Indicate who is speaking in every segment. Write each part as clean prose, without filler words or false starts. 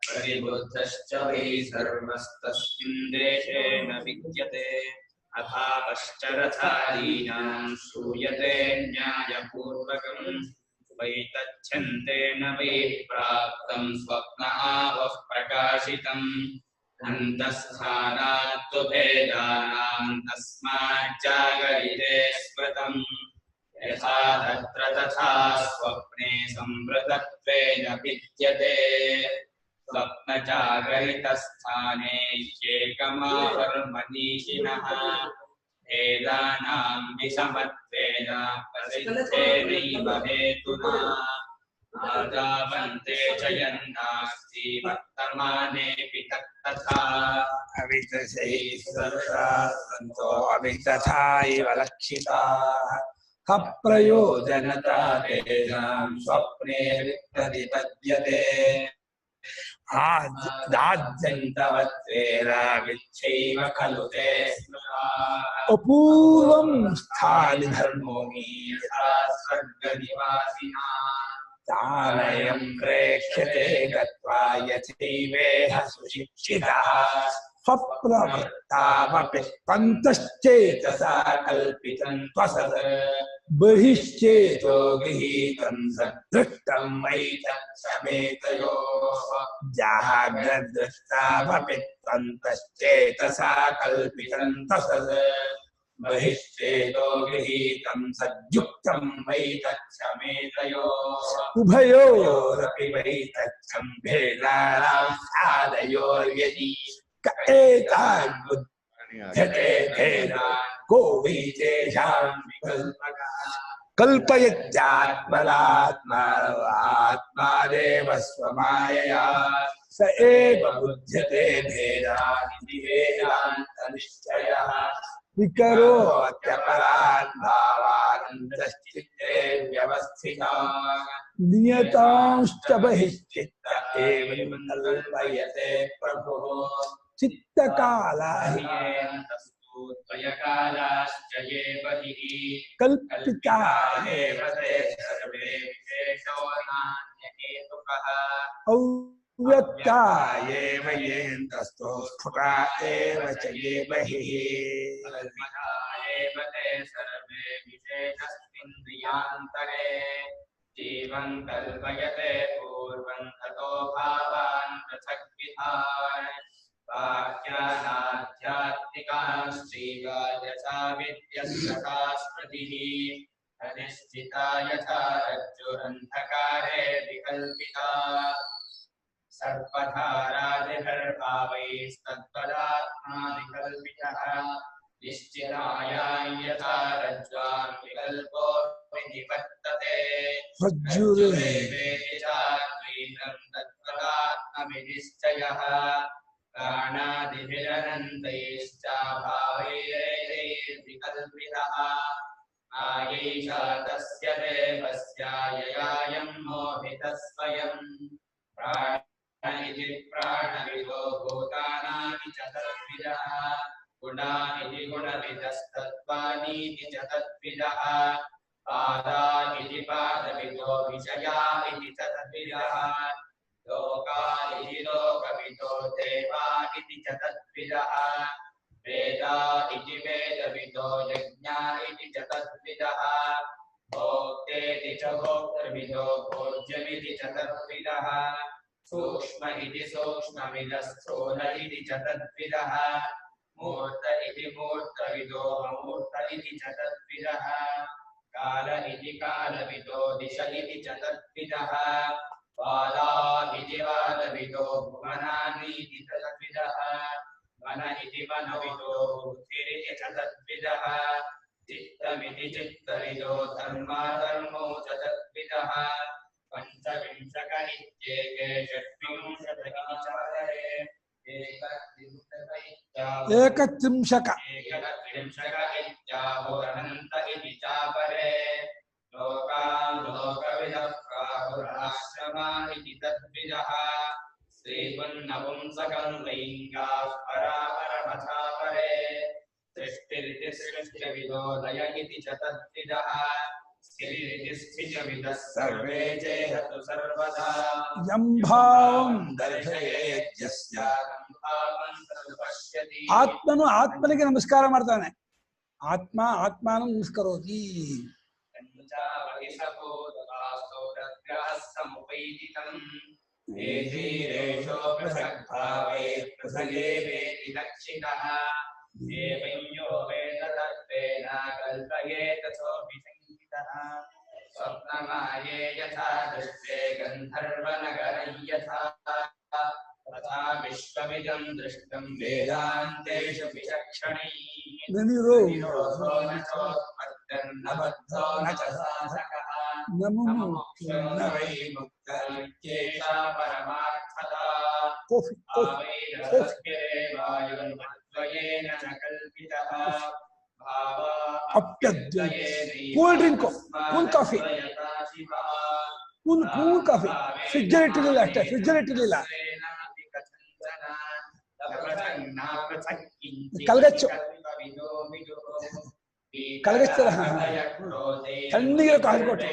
Speaker 1: प्रतिबुद्धश्च वै सर्वस्तस्मिन् देशे न विद्यते अभावश्च रथादीनां श्रूयते न्यायपूर्वकम् वैतच्छन्ते न वै प्राप्तं स्वप्नावः प्रकाशितम् अन्तस्थानात्तु भेदानां तस्माच्चागरिते स्मृतम् यथा तत्र तथा स्वप्ने संवृतत्वेन विद्यते स्वप्नजागरितस्थाने ह्येकमावर्मनीषिणः भेदानां विषमत्वेन प्रसिद्धेनैव हेतुना आदावन्ते च यन्नास्ति वर्तमानेऽपि तत्तथा अवितथैस्सर्वासन्तो अवितथा इव लक्षिताः अप्रयोजनता तेषां स्वप्ने प्रतिपद्यते आद्यन्तवत्वेन विच्छैव खलु ते अपूर्वं स्थानि धर्मोऽपि यथा स्वर्गनिवासिनाः तानयं प्रेक्ष्यते गत्वा यथैवेह सुशिक्षितः स्वप्नवृत्तावपि तन्तश्चेतसा कल्पितं त्वसत् बहिश्चेतो गृहीतं सदृष्टं मयि तत्समेतयोः जाग्रद्दृष्टावपि तन्तश्चेतसा कल्पितं त्वसत् बहिश्चेतो गृहीतं सद्युक्तं मयि तत्समेतयोः उभयोरपि वै तत्सं भेदानां साधयोर्यदि एतावद्बुध्यते भेदान् को वै तेषां विकल्पकः कल्पयत्यात्मनात्मादेव स्वमायया स एव बुध्यते भेदान् इति वेदान्तनिश्चयः विकरोत्यपरान् भावानन्तश्चित्ते व्यवस्थिताः नियतांश्च बहिश्चित्त एवं कल्पयते प्रभुः चित्तकाला हि त्वयकालाश्च ये बहिः कल्पिता एव ते सर्वे विशेषो नान्यहेतुकः अव्यक्ता एव येऽन्तस्थो स्फुटा एव च ये बहिः कल्पिता एव ते सर्वे विशेषस्मिन्द्रियान्तरे जीवं कल्पयते पूर्वं ततो भावान् पृथग्विधान् बाह्यानाध्यात्मिकाश्चैव यथा विद्यस्तथा स्मृतिः अनिश्चिता यथा रज्जुरन्धकारे विकल्पिता सर्पधारादिभिर्भावैस्तद्वदात्मा विकल्पितः निश्चितायां यथा रज्ज्वां विकल्पो विनिवर्तते रज्जुर्वेवेति चाद्वैतं तद्वदात्मविनिश्चयः प्राणादिभिरनन्तैश्चाभावैर्विकल्पितः आयैषा तस्य देवस्य ययायं मोहितः स्वयं प्राण इति प्राणविदो भूतानानि च तद्विदः गुणा इति गुणविदस्तत्त्वानीति च तद्विदः पादा इति पादविदो विषया इति च तद्विदः लोका इति लोकविदो देवा इति च तद्विदः वेदा इति वेदविदो यज्ञा इति च तद्विदः भोक्तेति च भोक्तृविदो भोज्यमिति च तद्विदः सूक्ष्म इति सूक्ष्मविदः स्थूल इति च तद्विदः मूर्त इति मूर्तविदो अमूर्त इति च तद्विदः काल इति कालविदो दिश इति च तद्विदः वादा इति वादविदो भुवनानि इति च तद्विदः मन इति मनविदो बुद्धिरिति च तद्विदः चित्तमिति चित्तविदो धर्मो च तद्विदः पंचविंशक इत्येके षट्विंशतिचारे एकत्रिंशक इत्याहुरनन्त इति चापरे लोकान् लोकविदः प्राहुराश्रमान् इति तद्विदः श्रीपुन्नपुंसकं लैङ्गाः परापरमथा परे सृष्टिरिति सृष्टिविदो लय इति च तद्विदः सर्वे चेहतु सर्वदा
Speaker 2: ಎಂಭಾವಂ ದರ್ಶಯೇದ್ಯಸ್ಯ. ಆತ್ಮನು ಆತ್ಮನಿಗೆ ನಮಸ್ಕಾರ ಮಾಡ್ತಾನೆ. ಆತ್ಮ ಆತ್ಮಾನ ನಮಸ್ಕರೋತಿ.
Speaker 1: स्वप्नमाये यथा दृष्टे गन्धर्वनगरं यथा तथा विश्वमिदं दृष्टं वेदान्तेषु विचक्षणैः निरोधो न चोत्पत्तिर्न बद्धो न च साधकः न मोक्षो न वै मुक्तिर्येषा परमार्थता आवैरसद्गिरेवायुर्मद्वयेन न कल्पितः
Speaker 2: cool drink, cool coffee, cool coffee. Fridge ಇಟ್ಟಿರಲಿಲ್ಲ ಅಷ್ಟೇ, ಫ್ರಿಡ್ಜ್ ಇಟ್ಟಿರಲಿಲ್ಲ. ಕಲ್ಗಚ್ಚು ಕಲ್ಗಚ್ಚಲ್ಲ, ತಣ್ಣಗೆ ಕಾಫಿ ಕೊಟ್ಟು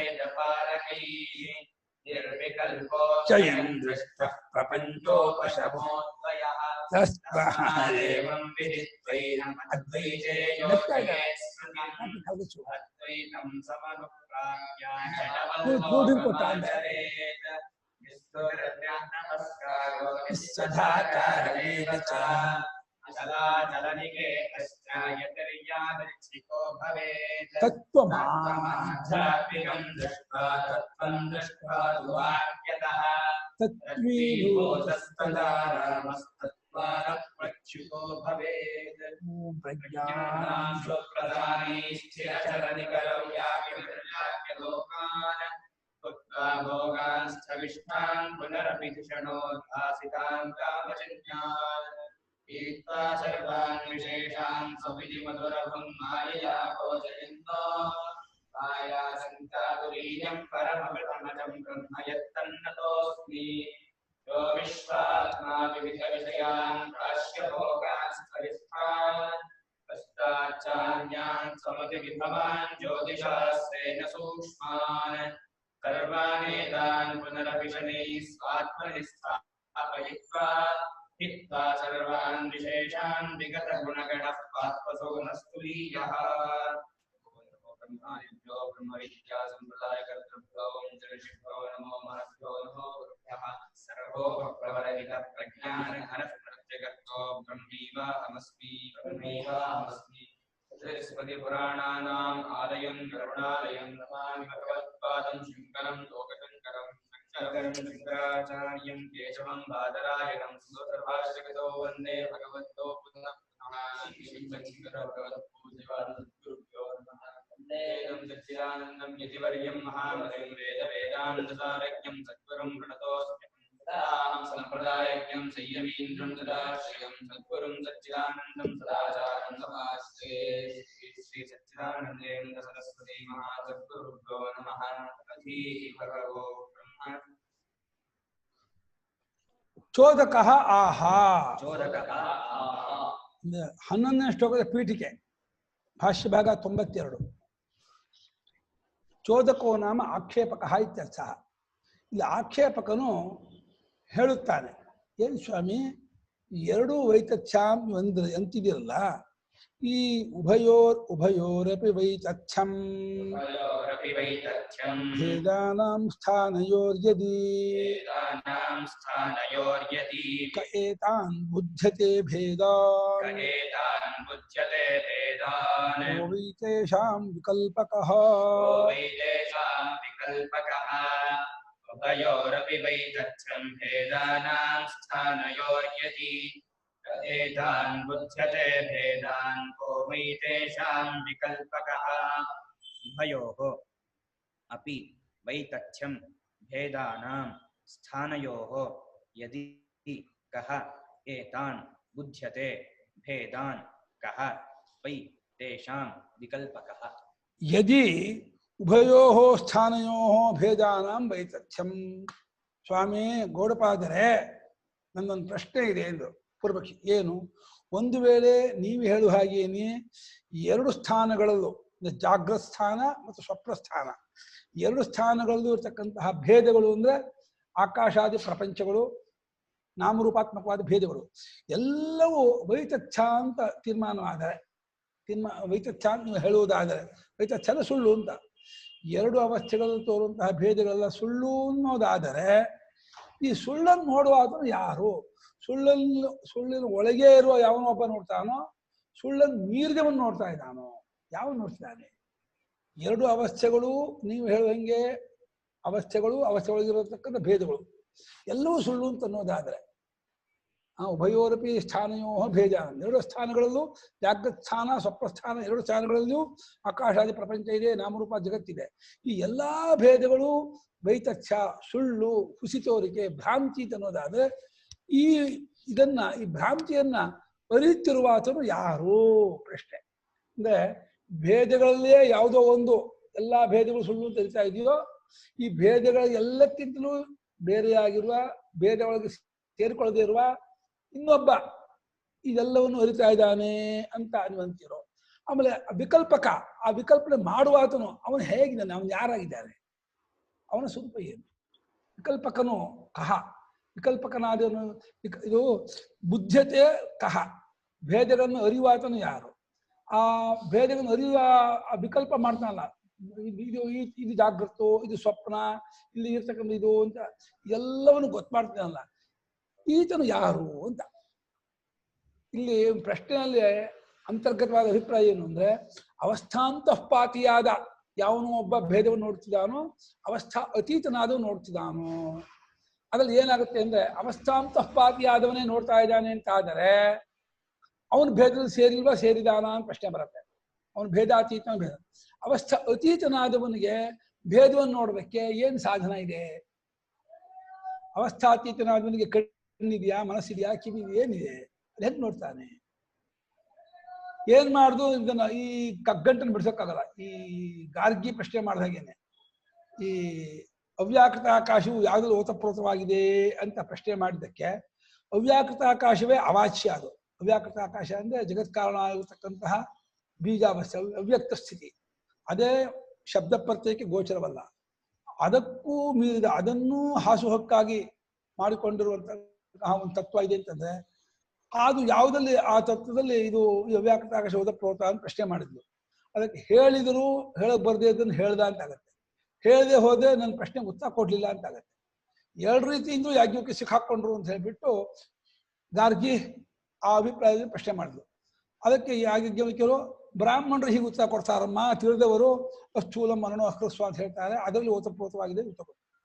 Speaker 1: पुनरपि धिषणोद्भासितान् कामचिन्यान् पीत्वा सर्वान् विशेषान् स्वविधिमधुरभं मायया भोजयन्तो मायासङ्कातुरीयं परममृतमजं ब्रह्म यत्तन्नतोऽस्मि यो विश्वात्मा विविधविषयान् प्राश्यभोगान् स्थविष्ठान् पश्चाच्चान्यान् समतिविभवान् ज्योतिषास्तेन सूक्ष्मान् सर्वानेतान् पुनरपि शनैः स्वात्मनि स्थापयित्वा हित्वा सर्वान् विशेषान् विगतगुणगणः पात्वसो न स्तुलीयः ब्रह्मादिभ्यो ब्रह्मविद्या सम्प्रदायकर्तृभ्यो ऋषिभ्यो नमो महद्भ्यो नमो गुरुभ्यः सर्वोपप्रवरहितः प्रज्ञानघनप्रत्यगतो ब्रह्मैवाहमस्मि स्मृतिपुराणानाम् आलयं करुणालयं नमामि भगवत्पादं शङ्करं लोकशङ्करं शङ्कराचार्यं केशवं बादरायणं सुदर्भाष्यकृतो वन्दे भगवतो पुनः श्रीशङ्करभगवत्पूज्यवादगुरुभ्यो नमः वन्देदं सच्चिदानन्दं यतिवर्यं महामतिं वेदवेदान्तसारज्ञं सद्गुरुं प्रणतोऽस्म्यहं सम्प्रदायज्ञं संयमीन्द्रं सदाश्रयं सद्गुरुं सच्चिदानन्दं सदाचारं समाश्रये श्री सच्चिदानन्देन्द्र सरस्वती महासद्गुरुभ्यो नमः अधीः भगवो ब्रह्म
Speaker 2: ಚೋದಕಃ ಆಹಾ.
Speaker 1: चोदकः आहा
Speaker 2: 11ನೇ ಶ್ಲೋಕದ ಪೀಠಿಕೆ, ಭಾಷ್ಯ ಭಾಗ 92. ಚೋದಕೋ ನಾಮ ಆಕ್ಷೇಪಕಃ ಇತ್ಯರ್ಥ. ಇಲ್ಲಿ ಆಕ್ಷೇಪಕನು ಹೇಳುತ್ತಾನೆ, ಏನು ಸ್ವಾಮಿ, ಎರಡೂ ವೈತಥ್ಯಾಂ ಅಂತಿದಿರಲ್ಲ, ಈ ಉಭಯೋರಪಿ ವೈತಥ್ಯಂ ಭೇದಾನಾಂ ಸ್ಥಾನಯೋರ್ಯದಿ ಕ ಏತಾನ್ ಬುಧ್ಯತೆ ಭೇದಾನ್ ವೈತೇಷಾಂ ವಿಕಲ್ಪಕಃ.
Speaker 1: उभयोरपि वैतथ्यं भेदानां स्थानयोर्यति एतान् बुध्यते भेदान् को वै तेषां विकल्पकः. उभयोः अपि वैतथ्यं भेदानां स्थानयोः यदि कः एतान् बुध्यते भेदान् कः वै तेषां विकल्पकः.
Speaker 2: ಯದಿ ಉಭಯೋಃ ಸ್ಥಾನಯೋಃ ಭೇದಾನಾಂ ವೈತಥ್ಯಂ. ಸ್ವಾಮಿ ಗೌಡಪಾದರೆ, ನನ್ನೊಂದು ಪ್ರಶ್ನೆ ಇದೆ ಎಂದು ಪೂರ್ವಪಕ್ಷಿ. ಏನು? ಒಂದು ವೇಳೆ ನೀವು ಹೇಳುವ ಹಾಗೇನೆ ಎರಡು ಸ್ಥಾನಗಳಲ್ಲೂ ಜಾಗೃತ ಸ್ಥಾನ ಮತ್ತು ಸ್ವಪ್ನ ಸ್ಥಾನ ಎರಡು ಸ್ಥಾನಗಳಲ್ಲೂ ಇರತಕ್ಕಂತಹ ಭೇದಗಳು ಅಂದ್ರೆ ಆಕಾಶಾದಿ ಪ್ರಪಂಚಗಳು ನಾಮರೂಪಾತ್ಮಕವಾದ ಭೇದಗಳು ಎಲ್ಲವೂ ವೈತಥ್ಯ ಅಂತ ತೀರ್ಮಾನವಾದರೆ ವೈತಥ್ಯ ಅಂತ ನೀವು ಹೇಳುವುದಾದರೆ ವೈತಥ್ಯದ ಸುಳ್ಳು ಅಂತ ಎರಡು ಅವಸ್ಥೆಗಳಲ್ಲಿ ತೋರುವಂತಹ ಭೇದಗಳೆಲ್ಲ ಸುಳ್ಳು ಅನ್ನೋದಾದರೆ ಈ ಸುಳ್ಳನ್ನು ನೋಡುವಾತನು ಯಾರು? ಸುಳ್ಳಿನ ಒಳಗೆ ಇರುವ ಯಾವನೊಬ್ಬ ನೋಡ್ತಾನೋ, ಸುಳ್ಳನ್ನು ಮೀರಿದವನು ನೋಡ್ತಾ ಇದ್ದಾನೋ, ಯಾವ ನೋಡ್ತಿದ್ದಾನೆ? ಎರಡು ಅವಸ್ಥೆಗಳು ನೀವು ಹೇಳುವಂಗೆ ಅವಸ್ಥೆಗಳಿರತಕ್ಕಂಥ ಭೇದಗಳು ಎಲ್ಲವೂ ಸುಳ್ಳು ಅಂತ ಅನ್ನೋದಾದರೆ ಉಭಯೋರಪಿ ಸ್ಥಾನಯೋ ಭೇದ ಎರಡು ಸ್ಥಾನಗಳಲ್ಲೂ ಜಾಗೃತ ಸ್ಥಾನ ಸ್ವಪ್ನಸ್ಥಾನ ಎರಡು ಸ್ಥಾನಗಳಲ್ಲೂ ಆಕಾಶಾದಿ ಪ್ರಪಂಚ ಇದೆ, ನಾಮರೂಪ ಜಗತ್ತಿದೆ. ಈ ಎಲ್ಲಾ ಭೇದಗಳು ವೈತಥ್ಯ, ಸುಳ್ಳು, ಹುಸಿತೋರಿಕೆ, ಭ್ರಾಂತಿ ಅನ್ನೋದಾದ್ರೆ ಈ ಭ್ರಾಂತಿಯನ್ನ ಅರಿತಿರುವಾತನು ಯಾರು ಪ್ರಶ್ನೆ. ಅಂದ್ರೆ ಭೇದಗಳಲ್ಲೇ ಯಾವುದೋ ಒಂದು ಎಲ್ಲಾ ಭೇದಗಳು ಸುಳ್ಳು ಅಂತ ಅರಿತಾ ಇದೆಯೋ, ಈ ಭೇದಗಳ ಎಲ್ಲಕ್ಕಿಂತಲೂ ಬೇರೆಯಾಗಿರುವ ಭೇದಗಳಿಗೆ ಸೇರಿಕೊಳ್ಳದೆ ಇರುವ ಇನ್ನೊಬ್ಬ ಇದೆಲ್ಲವನ್ನು ಅರಿತಾ ಇದ್ದಾನೆ ಅಂತ ಅನ್ವಂತಿರೋ. ಆಮೇಲೆ ವಿಕಲ್ಪಕ, ಆ ವಿಕಲ್ಪನೆ ಮಾಡುವಾತನು ಅವನು ಹೇಗಿದ್ದಾನೆ, ಅವನು ಯಾರಾಗಿದ್ದಾನೆ, ಅವನ ಸ್ವರೂಪ ಏನು? ವಿಕಲ್ಪಕನು ಕಹ, ವಿಕಲ್ಪಕನಾದವನು ಇದು ಬುದ್ಧತೆ ಕಹ, ಭೇದಗಳನ್ನು ಅರಿವಾತನು ಯಾರು? ಆ ಭೇದಗಳನ್ನು ಅರಿಯುವ ಆ ವಿಕಲ್ಪ ಮಾಡ್ತಾನಲ್ಲ, ಇದು ಜಾಗೃತೋ, ಇದು ಸ್ವಪ್ನ, ಇಲ್ಲಿ ಇರ್ತಕ್ಕಂಥ ಇದು ಅಂತ ಎಲ್ಲವನ್ನು ಗೊತ್ತು ಮಾಡ್ತಾನಲ್ಲ, ಈತನು ಯಾರು ಅಂತ. ಇಲ್ಲಿ ಪ್ರಶ್ನೆಯಲ್ಲಿ ಅಂತರ್ಗತವಾದ ಅಭಿಪ್ರಾಯ ಏನು ಅಂದ್ರೆ, ಅವಸ್ಥಾಂತಃಪಾತಿಯಾದ ಯಾವನು ಒಬ್ಬ ಭೇದವನ್ನು ನೋಡ್ತಿದ್ದಾನೋ, ಅವಸ್ಥಾ ಅತೀತನಾದವು ನೋಡ್ತಿದ್ದಾನೋ. ಅದ್ರಲ್ಲಿ ಏನಾಗುತ್ತೆ ಅಂದ್ರೆ, ಅವಸ್ಥಾಂತಃಪಾತಿಯಾದವನೇ ನೋಡ್ತಾ ಇದ್ದಾನೆ ಅಂತ ಆದರೆ ಅವನು ಭೇದದಲ್ಲಿ ಸೇರಿಲ್ವಾ ಸೇರಿದಾನ ಅಂತ ಪ್ರಶ್ನೆ ಬರುತ್ತೆ. ಅವನು ಭೇದಾತೀತ ಭೇದ. ಅವಸ್ಥಾ ಅತೀತನಾದವನಿಗೆ ಭೇದವನ್ನು ನೋಡ್ಬೇಕೆ ಏನ್ ಸಾಧನ ಇದೆ? ಅವಸ್ಥಾತೀತನಾದವನಿಗೆ ಕಣ್ಣಿದೆಯಾ, ಮನಸ್ಸಿದೆಯಾ, ಕಿವಿ ಏನಿದೆ? ಹೆಂಗ್ ನೋಡ್ತಾನೆ? ಏನ್ ಮಾಡುದು ಇದನ್ನ ಈ ಕಗ್ಗಂಟನ್ನು ಬಿಡ್ಸೋಕ್ಕಾಗಲ್ಲ. ಈ ಗಾರ್ಗಿ ಪ್ರಶ್ನೆ ಮಾಡಿದಾಗೇನೆ ಈ ಅವ್ಯಾಕೃತ ಆಕಾಶವು ಯಾವ್ದು ಓತಪ್ರೋತವಾಗಿದೆ ಅಂತ ಪ್ರಶ್ನೆ ಮಾಡಿದ್ದಕ್ಕೆ, ಅವ್ಯಾಕೃತ ಆಕಾಶವೇ ಅವಾಚ್ಯ. ಅದು ಅವ್ಯಾಕೃತ ಆಕಾಶ ಅಂದ್ರೆ ಜಗತ್ ಕಾರಣ ಆಗಿರ್ತಕ್ಕಂತಹ ಬೀಜಾವಸ್ಥೆ, ಅವ್ಯಕ್ತ ಸ್ಥಿತಿ. ಅದೇ ಶಬ್ದ ಪ್ರತ್ಯಯಕ್ಕೆ ಗೋಚರವಲ್ಲ. ಅದಕ್ಕೂ ಮೀರಿದ, ಅದನ್ನೂ ಹಾಸುಹಕ್ಕಾಗಿ ಮಾಡಿಕೊಂಡಿರುವಂತಹ ಒಂದು ತತ್ವ ಇದೆ ಅಂತಂದ್ರೆ, ಅದು ಯಾವುದಲ್ಲಿ ಆ ತತ್ವದಲ್ಲಿ ಇದು ಅವ್ಯಾಕೃತ ಆಕಾಶ ಓತಪ್ರೋತ ಅಂತ ಪ್ರಶ್ನೆ ಮಾಡಿದ್ಲು. ಅದಕ್ಕೆ ಹೇಳಿದ್ರು ಹೇಳಕ್ ಬರ್ದೇ ಇದನ್ನು ಹೇಳ್ದ ಅಂತ ಆಗತ್ತೆ, ಹೇಳದೆ ಹೋದೆ ನನ್ನ ಪ್ರಶ್ನೆ ಉತ್ತರ ಕೊಡ್ಲಿಲ್ಲ ಅಂತ ಆಗತ್ತೆ. ಎರಡು ರೀತಿಯಿಂದ ಯಾಜ್ಞಕ್ಕೆ ಸಿಕ್ಕಾಕೊಂಡ್ರು ಅಂತ ಹೇಳ್ಬಿಟ್ಟು ಗಾರ್ಗಿ ಆ ಅಭಿಪ್ರಾಯದಲ್ಲಿ ಪ್ರಶ್ನೆ ಮಾಡಿದ್ರು. ಅದಕ್ಕೆ ಯಾಜ್ಞವಲ್ಕ್ಯರು ಬ್ರಾಹ್ಮಣರು ಹೀಗೆ ಉತ್ತರ ಕೊಡ್ತಾರಮ್ಮ, ತಿಳಿದವರು ಅಸ್ಥೂಲ ಮನೋ ಅಹೃಸ್ವ ಅಂತ ಹೇಳ್ತಾರೆ, ಅದರಲ್ಲಿ ಓತಪ್ರೋತವಾಗಿದೆ ಉತ್ತರ ಕೊಡ್ತಾರೆ.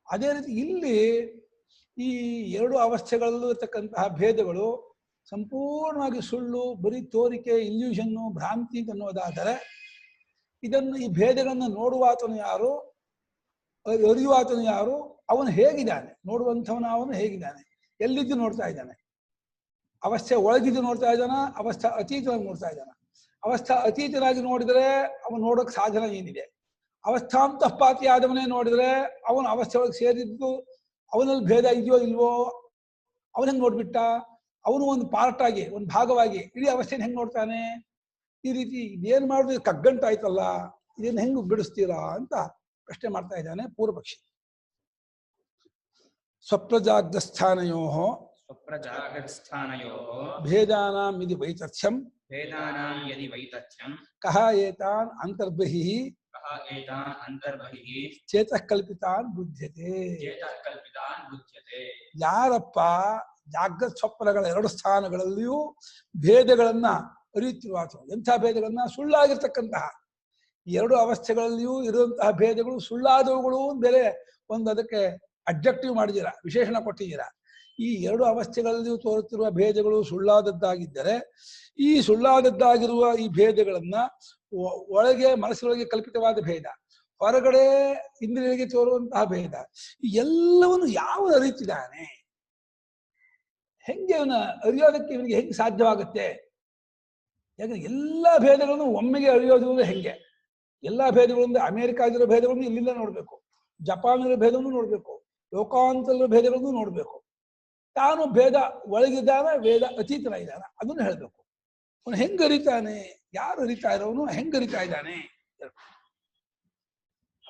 Speaker 2: ಅದೇ ರೀತಿ ಇಲ್ಲಿ ಈ ಎರಡು ಅವಸ್ಥೆಗಳಲ್ಲೂ ಇರ್ತಕ್ಕಂತಹ ಭೇದಗಳು ಸಂಪೂರ್ಣವಾಗಿ ಸುಳ್ಳು, ಬರೀ ತೋರಿಕೆ, ಇಲ್ಯೂಷನ್ನು, ಭ್ರಾಂತಿ ಅನ್ನೋದಾದರೆ ಇದನ್ನು ಈ ಭೇದಗಳನ್ನು ನೋಡುವಾತನು ಯಾರು, ಅರಿಯುವಾತನು ಯಾರು, ಅವನು ಹೇಗಿದ್ದಾನೆ, ನೋಡುವಂಥವನ ಅವನು ಹೇಗಿದ್ದಾನೆ, ಎಲ್ಲಿದ್ದು ನೋಡ್ತಾ ಇದ್ದಾನೆ? ಅವಸ್ಥೆ ಒಳಗಿದ್ದು ನೋಡ್ತಾ ಇದ್ದಾನ, ಅವಸ್ಥಾ ಅತೀತವಾಗಿ ನೋಡ್ತಾ ಇದ್ದಾನ? ಅವಸ್ಥಾ ಅತೀತನಾಗಿ ನೋಡಿದರೆ ಅವನು ನೋಡೋಕೆ ಸಾಧನ ಏನಿದೆ? ಅವಸ್ಥಾಂತಃಪಾತಿ ಆದವನೇ ನೋಡಿದ್ರೆ ಅವನು ಅವಸ್ಥೆ ಒಳಗೆ ಸೇರಿದ್ದು, ಅವನಲ್ಲಿ ಭೇದ ಇದೆಯೋ ಇಲ್ವೋ, ಅವನಂಗೆ ನೋಡ್ಬಿಟ್ಟ, ಅವನು ಒಂದು ಪಾರ್ಟ್ ಆಗಿ, ಒಂದು ಭಾಗವಾಗಿ ಇಡೀ ಅವಸ್ಥೆನ ಹೆಂಗ್ ನೋಡ್ತಾನೆ? ಈ ರೀತಿ ಇದೇನ್ ಮಾಡುದು ಕಗ್ಗಂಟಾಯ್ತಲ್ಲ, ಇದನ್ನ ಹೆಂಗ್ ಬಿಡಿಸ್ತೀರಾ ಅಂತ ಪ್ರಶ್ನೆ ಮಾಡ್ತಾ ಇದ್ದಾನೆ ಪೂರ್ವಪಕ್ಷಿ. ಸ್ವಪ್ರಜಾಗ್ರಸ್ಥಾನಯೋ ಭೇದಾನಾಂ ಯದಿ ವೈತಥ್ಯಂ ಕಹ ಏತಾನ್ ಅಂತರ್ಬಹಿಃ ಚೇತಃ ಕಲ್ಪಿತಾನ್ ಬುಧ್ಯತೆ. ಯಾರಪ್ಪ ಜಾಗೃತ ಸ್ವಪ್ನಗಳ ಎರಡು ಸ್ಥಾನಗಳಲ್ಲಿಯೂ ಭೇದಗಳನ್ನ ಅರಿಯುತ್ತಿರುವಾತನು. ಎಂಥ ಭೇದಗಳನ್ನ? ಸುಳ್ಳಾಗಿರ್ತಕ್ಕಂತಹ ಎರಡು ಅವಸ್ಥೆಗಳಲ್ಲಿಯೂ ಇರುವಂತಹ ಭೇದಗಳು ಸುಳ್ಳಾದವುಗಳು ಬೇರೆ ಒಂದು ಅದಕ್ಕೆ ಅಬ್ಜೆಕ್ಟಿವ್ ಮಾಡಿದ್ದೀರಾ, ವಿಶೇಷಣ ಕೊಟ್ಟಿದ್ದೀರಾ. ಈ ಎರಡು ಅವಸ್ಥೆಗಳಲ್ಲಿಯೂ ತೋರುತ್ತಿರುವ ಭೇದಗಳು ಸುಳ್ಳಾದದ್ದಾಗಿದ್ದರೆ, ಈ ಸುಳ್ಳಾದದ್ದಾಗಿರುವ ಈ ಭೇದಗಳನ್ನ ಒಳಗೆ ಮನಸ್ಸಿನೊಳಗೆ ಕಲ್ಪಿತವಾದ ಭೇದ, ಹೊರಗಡೆ ಇಂದ್ರಿಯರಿಗೆ ತೋರುವಂತಹ ಭೇದ, ಎಲ್ಲವನ್ನು ಯಾವ ಅರಿತಿದ್ದಾನೆ? ಹೆಂಗೆ ಅವನ ಅರಿಯೋದಕ್ಕೆ ಇವನಿಗೆ ಹೆಂಗೆ ಸಾಧ್ಯವಾಗುತ್ತೆ? ಯಾಕಂದ್ರೆ ಎಲ್ಲಾ ಭೇದಗಳನ್ನು ಒಮ್ಮೆಗೆ ಅರಿಯೋದು ಹೆಂಗೆ? ಎಲ್ಲಾ ಭೇದಗಳಿಂದ ಅಮೆರಿಕಾದಿರೋ ಭೇದಗಳನ್ನು ಇಲ್ಲಿಂದ ನೋಡ್ಬೇಕು, ಜಪಾನಿರೋ ಭೇದವನ್ನು ನೋಡ್ಬೇಕು, ಲೋಕಾಂತರದ ಭೇದಗಳನ್ನು ನೋಡ್ಬೇಕು. ತಾನು ಭೇದ ಒಳಗಿದ್ದಾನ, ವೇದ ಅತೀತನಾಗಿದ್ದಾನ, ಅದನ್ನು ಹೇಳ್ಬೇಕು. ಅವನು ಹೆಂಗ್ ಅರಿತಾನೆ, ಯಾರು ಅರಿತಾ ಇರೋನು ಹೆಂಗ್ ಅರಿತಾ ಇದ್ದಾನೆ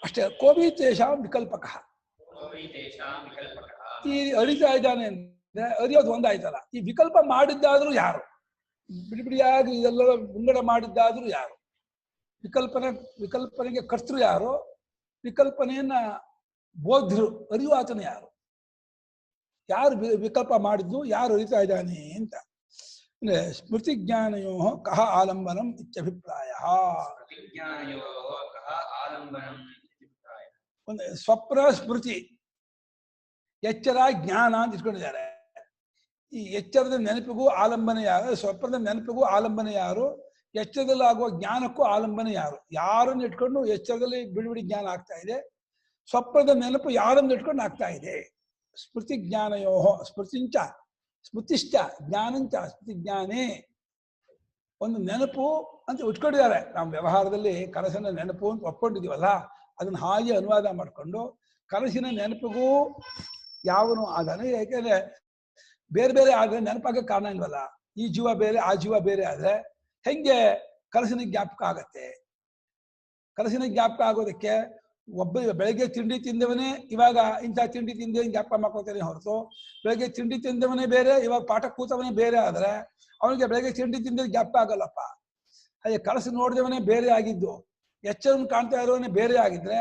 Speaker 2: ಅಷ್ಟೇ. ಕೋವಿ ತೇಷಾಂ ವಿಕಲ್ಪಕ. ಈ ಅರಿತಾ ಇದ್ದಾನೆ ಅಂದ್ರೆ ಅರಿಯೋದು ಒಂದಾಯ್ತಲ್ಲ, ಈ ವಿಕಲ್ಪ ಮಾಡಿದ್ದಾದ್ರೂ ಯಾರು, ಬಿಡಿ ಬಿಡಿಯಾಗಿ ಇದೆಲ್ಲ ಮುಂಗಡ ಮಾಡಿದ್ದಾದ್ರೂ ಯಾರು, ವಿಕಲ್ಪನೆಗೆ ಕರ್ತೃ ಯಾರು, ವಿಕಲ್ಪನೆಯನ್ನ ಬೋಧ್ಯರು ಅರಿವು ಆತನ ಯಾರು, ಯಾರು ವಿಕಲ್ಪ ಮಾಡಿದ್ದು, ಯಾರು ಅರಿತಾ ಇದ್ದಾನೆ ಅಂತ. ಅಂದ್ರೆ ಸ್ಮೃತಿ ಜ್ಞಾನಯೋ ಕಹ ಆಲಂಬನಂ ಇತ್ಯಭಿಪ್ರಾಯ. ಒಂದು ಸ್ವಪ್ನ ಸ್ಮೃತಿ, ಎಚ್ಚರ ಜ್ಞಾನ ಅಂತ ಇಟ್ಕೊಂಡಿದ್ದಾರೆ. ಈ ಎಚ್ಚರದ ನೆನಪಿಗೂ ಆಲಂಬನೆ ಯಾರು, ಸ್ವಪ್ನದ ನೆನಪಿಗೂ ಆಲಂಬನೆ ಯಾರು, ಎಚ್ಚರದಲ್ಲಿ ಆಗುವ ಜ್ಞಾನಕ್ಕೂ ಆಲಂಬನೆ ಯಾರು, ಯಾರನ್ನು ಇಟ್ಕೊಂಡು ಎಚ್ಚರದಲ್ಲಿ ಬಿಡುಬಿಡಿ ಜ್ಞಾನ ಆಗ್ತಾ ಇದೆ, ಸ್ವಪ್ನದ ನೆನಪು ಯಾರನ್ನು ಇಟ್ಕೊಂಡು ಆಗ್ತಾ ಇದೆ. ಸ್ಮೃತಿ ಜ್ಞಾನಯೋ ಸ್ಮೃತಿಂಚ ಸ್ಮೃತಿಶ್ಚ ಜ್ಞಾನಂಚ ಸ್ಮೃತಿ ಜ್ಞಾನೇ. ಒಂದು ನೆನಪು ಅಂತ ಇಟ್ಕೊಂಡಿದ್ದಾರೆ. ನಾವು ವ್ಯವಹಾರದಲ್ಲಿ ಕನಸಿನ ನೆನಪು ಅಂತ ಒಪ್ಕೊಂಡಿದೀವಲ್ಲ, ಅದನ್ನ ಹಾಗೆ ಅನುವಾದ ಮಾಡಿಕೊಂಡು ಕನಸಿನ ನೆನಪಿಗೂ ಯಾವನು ಆದಾನೆ. ಯಾಕೆಂದ್ರೆ ಬೇರೆ ಬೇರೆ ಆದ್ರೆ ನೆನಪಾಗಕ್ಕೆ ಕಾರಣ ಇಲ್ವಲ್ಲ. ಈ ಜೀವ ಬೇರೆ ಆ ಜೀವ ಬೇರೆ ಆದ್ರೆ ಹೆಂಗೆ ಕನಸಿನ ಜ್ಞಾಪಕ ಆಗತ್ತೆ? ಕನಸಿನ ಜ್ಞಾಪಕ ಆಗೋದಕ್ಕೆ ಒಬ್ಬ ಬೆಳಗ್ಗೆ ತಿಂಡಿ ತಿಂದವನೇ ಇವಾಗ ಇಂಥ ತಿಂಡಿ ತಿಂದೆ ಜ್ಞಾಪಕ ಮಾಡ್ಕೊತಾನೆ ಹೊರತು, ಬೆಳಗ್ಗೆ ತಿಂಡಿ ತಿಂದವನೇ ಬೇರೆ ಇವಾಗ ಪಾಠ ಕೂತವನೇ ಬೇರೆ ಆದ್ರೆ ಅವನಿಗೆ ಬೆಳಗ್ಗೆ ತಿಂಡಿ ತಿಂದ ಜ್ಞಾಪಕ ಆಗಲ್ಲಪ್ಪ. ಹಾಗೆ ಕನಸು ನೋಡಿದವನೇ ಬೇರೆ ಆಗಿದ್ದು, ಎಚ್ಚರನ್ನು ಕಾಣ್ತಾ ಇರೋವನೇ ಬೇರೆ ಆಗಿದ್ರೆ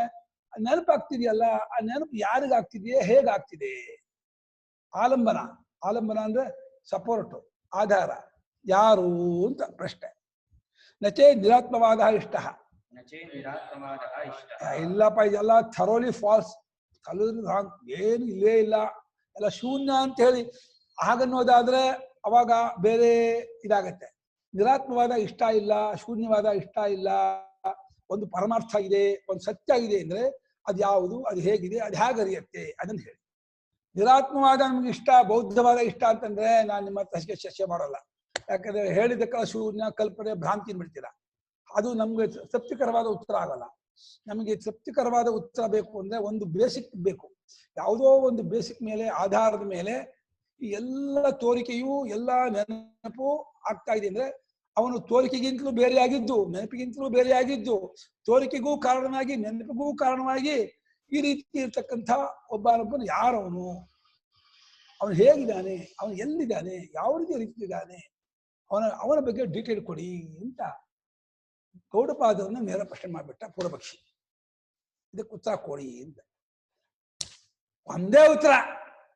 Speaker 2: ನೆನಪಾಗ್ತಿದೆಯಲ್ಲ, ಆ ನೆನಪು ಯಾರಿಗಾಗ್ತಿದೆಯೇ, ಹೇಗಾಗ್ತಿದೆ? ಆಲಂಬನ. ಆಲಂಬನ ಅಂದ್ರೆ ಸಪೋರ್ಟು, ಆಧಾರ ಯಾರು ಅಂತ ಪ್ರಶ್ನೆ. ನಚೇ ನಿರಾತ್ಮವಾದ ಇಷ್ಟ. ಇಲ್ಲಪ್ಪ, ಇದೆಲ್ಲ ಥರೋಲಿ ಫಾಲ್ಸ್, ಏನು ಇಲ್ಲೇ ಇಲ್ಲ, ಎಲ್ಲ ಶೂನ್ಯ ಅಂತ ಹೇಳಿ ಹಾಗನ್ನೋದಾದ್ರೆ ಅವಾಗ ಬೇರೆ ಇದಾಗತ್ತೆ. ನಿರಾತ್ಮವಾದ ಇಷ್ಟ ಇಲ್ಲ, ಶೂನ್ಯವಾದ ಇಷ್ಟ ಇಲ್ಲ, ಒಂದು ಪರಮಾರ್ಥ ಇದೆ, ಒಂದು ಸತ್ಯ ಇದೆ ಅಂದ್ರೆ ಅದು ಯಾವುದು, ಅದು ಹೇಗಿದೆ, ಅದು ಹೇಗೆ ಅರಿಯುತ್ತೆ ಅದನ್ನು ಹೇಳಿ. ನಿರಾತ್ಮವಾದ ನಮ್ಗೆ ಇಷ್ಟ, ಬೌದ್ಧವಾದ ಇಷ್ಟ ಅಂತಂದ್ರೆ ನಾನು ನಿಮ್ಮ ಹತ್ರ ಚರ್ಚೆ ಮಾಡೋಲ್ಲ. ಯಾಕಂದ್ರೆ ಹೇಳಿದಕ್ಕ ಶೂನ್ಯ ಕಲ್ಪನೆ ಭ್ರಾಂತಿ ಬಿಡ್ತೀರಾ, ಅದು ನಮ್ಗೆ ತೃಪ್ತಿಕರವಾದ ಉತ್ತರ ಆಗಲ್ಲ. ನಮಗೆ ತೃಪ್ತಿಕರವಾದ ಉತ್ತರ ಬೇಕು ಅಂದ್ರೆ ಒಂದು ಬೇಸಿಕ್ ಬೇಕು. ಯಾವುದೋ ಒಂದು ಬೇಸಿಕ್ ಮೇಲೆ, ಆಧಾರದ ಮೇಲೆ ಈ ಎಲ್ಲ ತೋರಿಕೆಯೂ ಎಲ್ಲ ನೆನಪು ಆಗ್ತಾ ಇದೆ ಅಂದ್ರೆ ಅವನು ತೋರಿಕೆಗಿಂತಲೂ ಬೇರೆಯಾಗಿದ್ದು, ನೆನಪಿಗಿಂತಲೂ ಬೇರೆಯಾಗಿದ್ದು, ತೋರಿಕೆಗೂ ಕಾರಣವಾಗಿ ನೆನಪಿಗೂ ಕಾರಣವಾಗಿ ಈ ರೀತಿ ಇರ್ತಕ್ಕಂಥ ಒಬ್ಬನೊಬ್ಬನು ಯಾರವನು, ಅವನು ಹೇಗಿದ್ದಾನೆ, ಅವನು ಎಲ್ಲಿದ್ದಾನೆ, ಯಾವ ರೀತಿ ಅರಿತಿದ್ದಾನೆ, ಅವನ ಬಗ್ಗೆ ಡೀಟೇಲ್ ಕೊಡಿ ಅಂತ ಗೌಡಪಾದರನ್ನ ನೇರ ಪ್ರಶ್ನೆ ಮಾಡಿಬಿಟ್ಟ ಪೂರ್ವಪಕ್ಷಿ. ಇದಕ್ಕೆ ಉತ್ತರ ಕೊಡಿ ಅಂತ. ಒಂದೇ ಉತ್ತರ,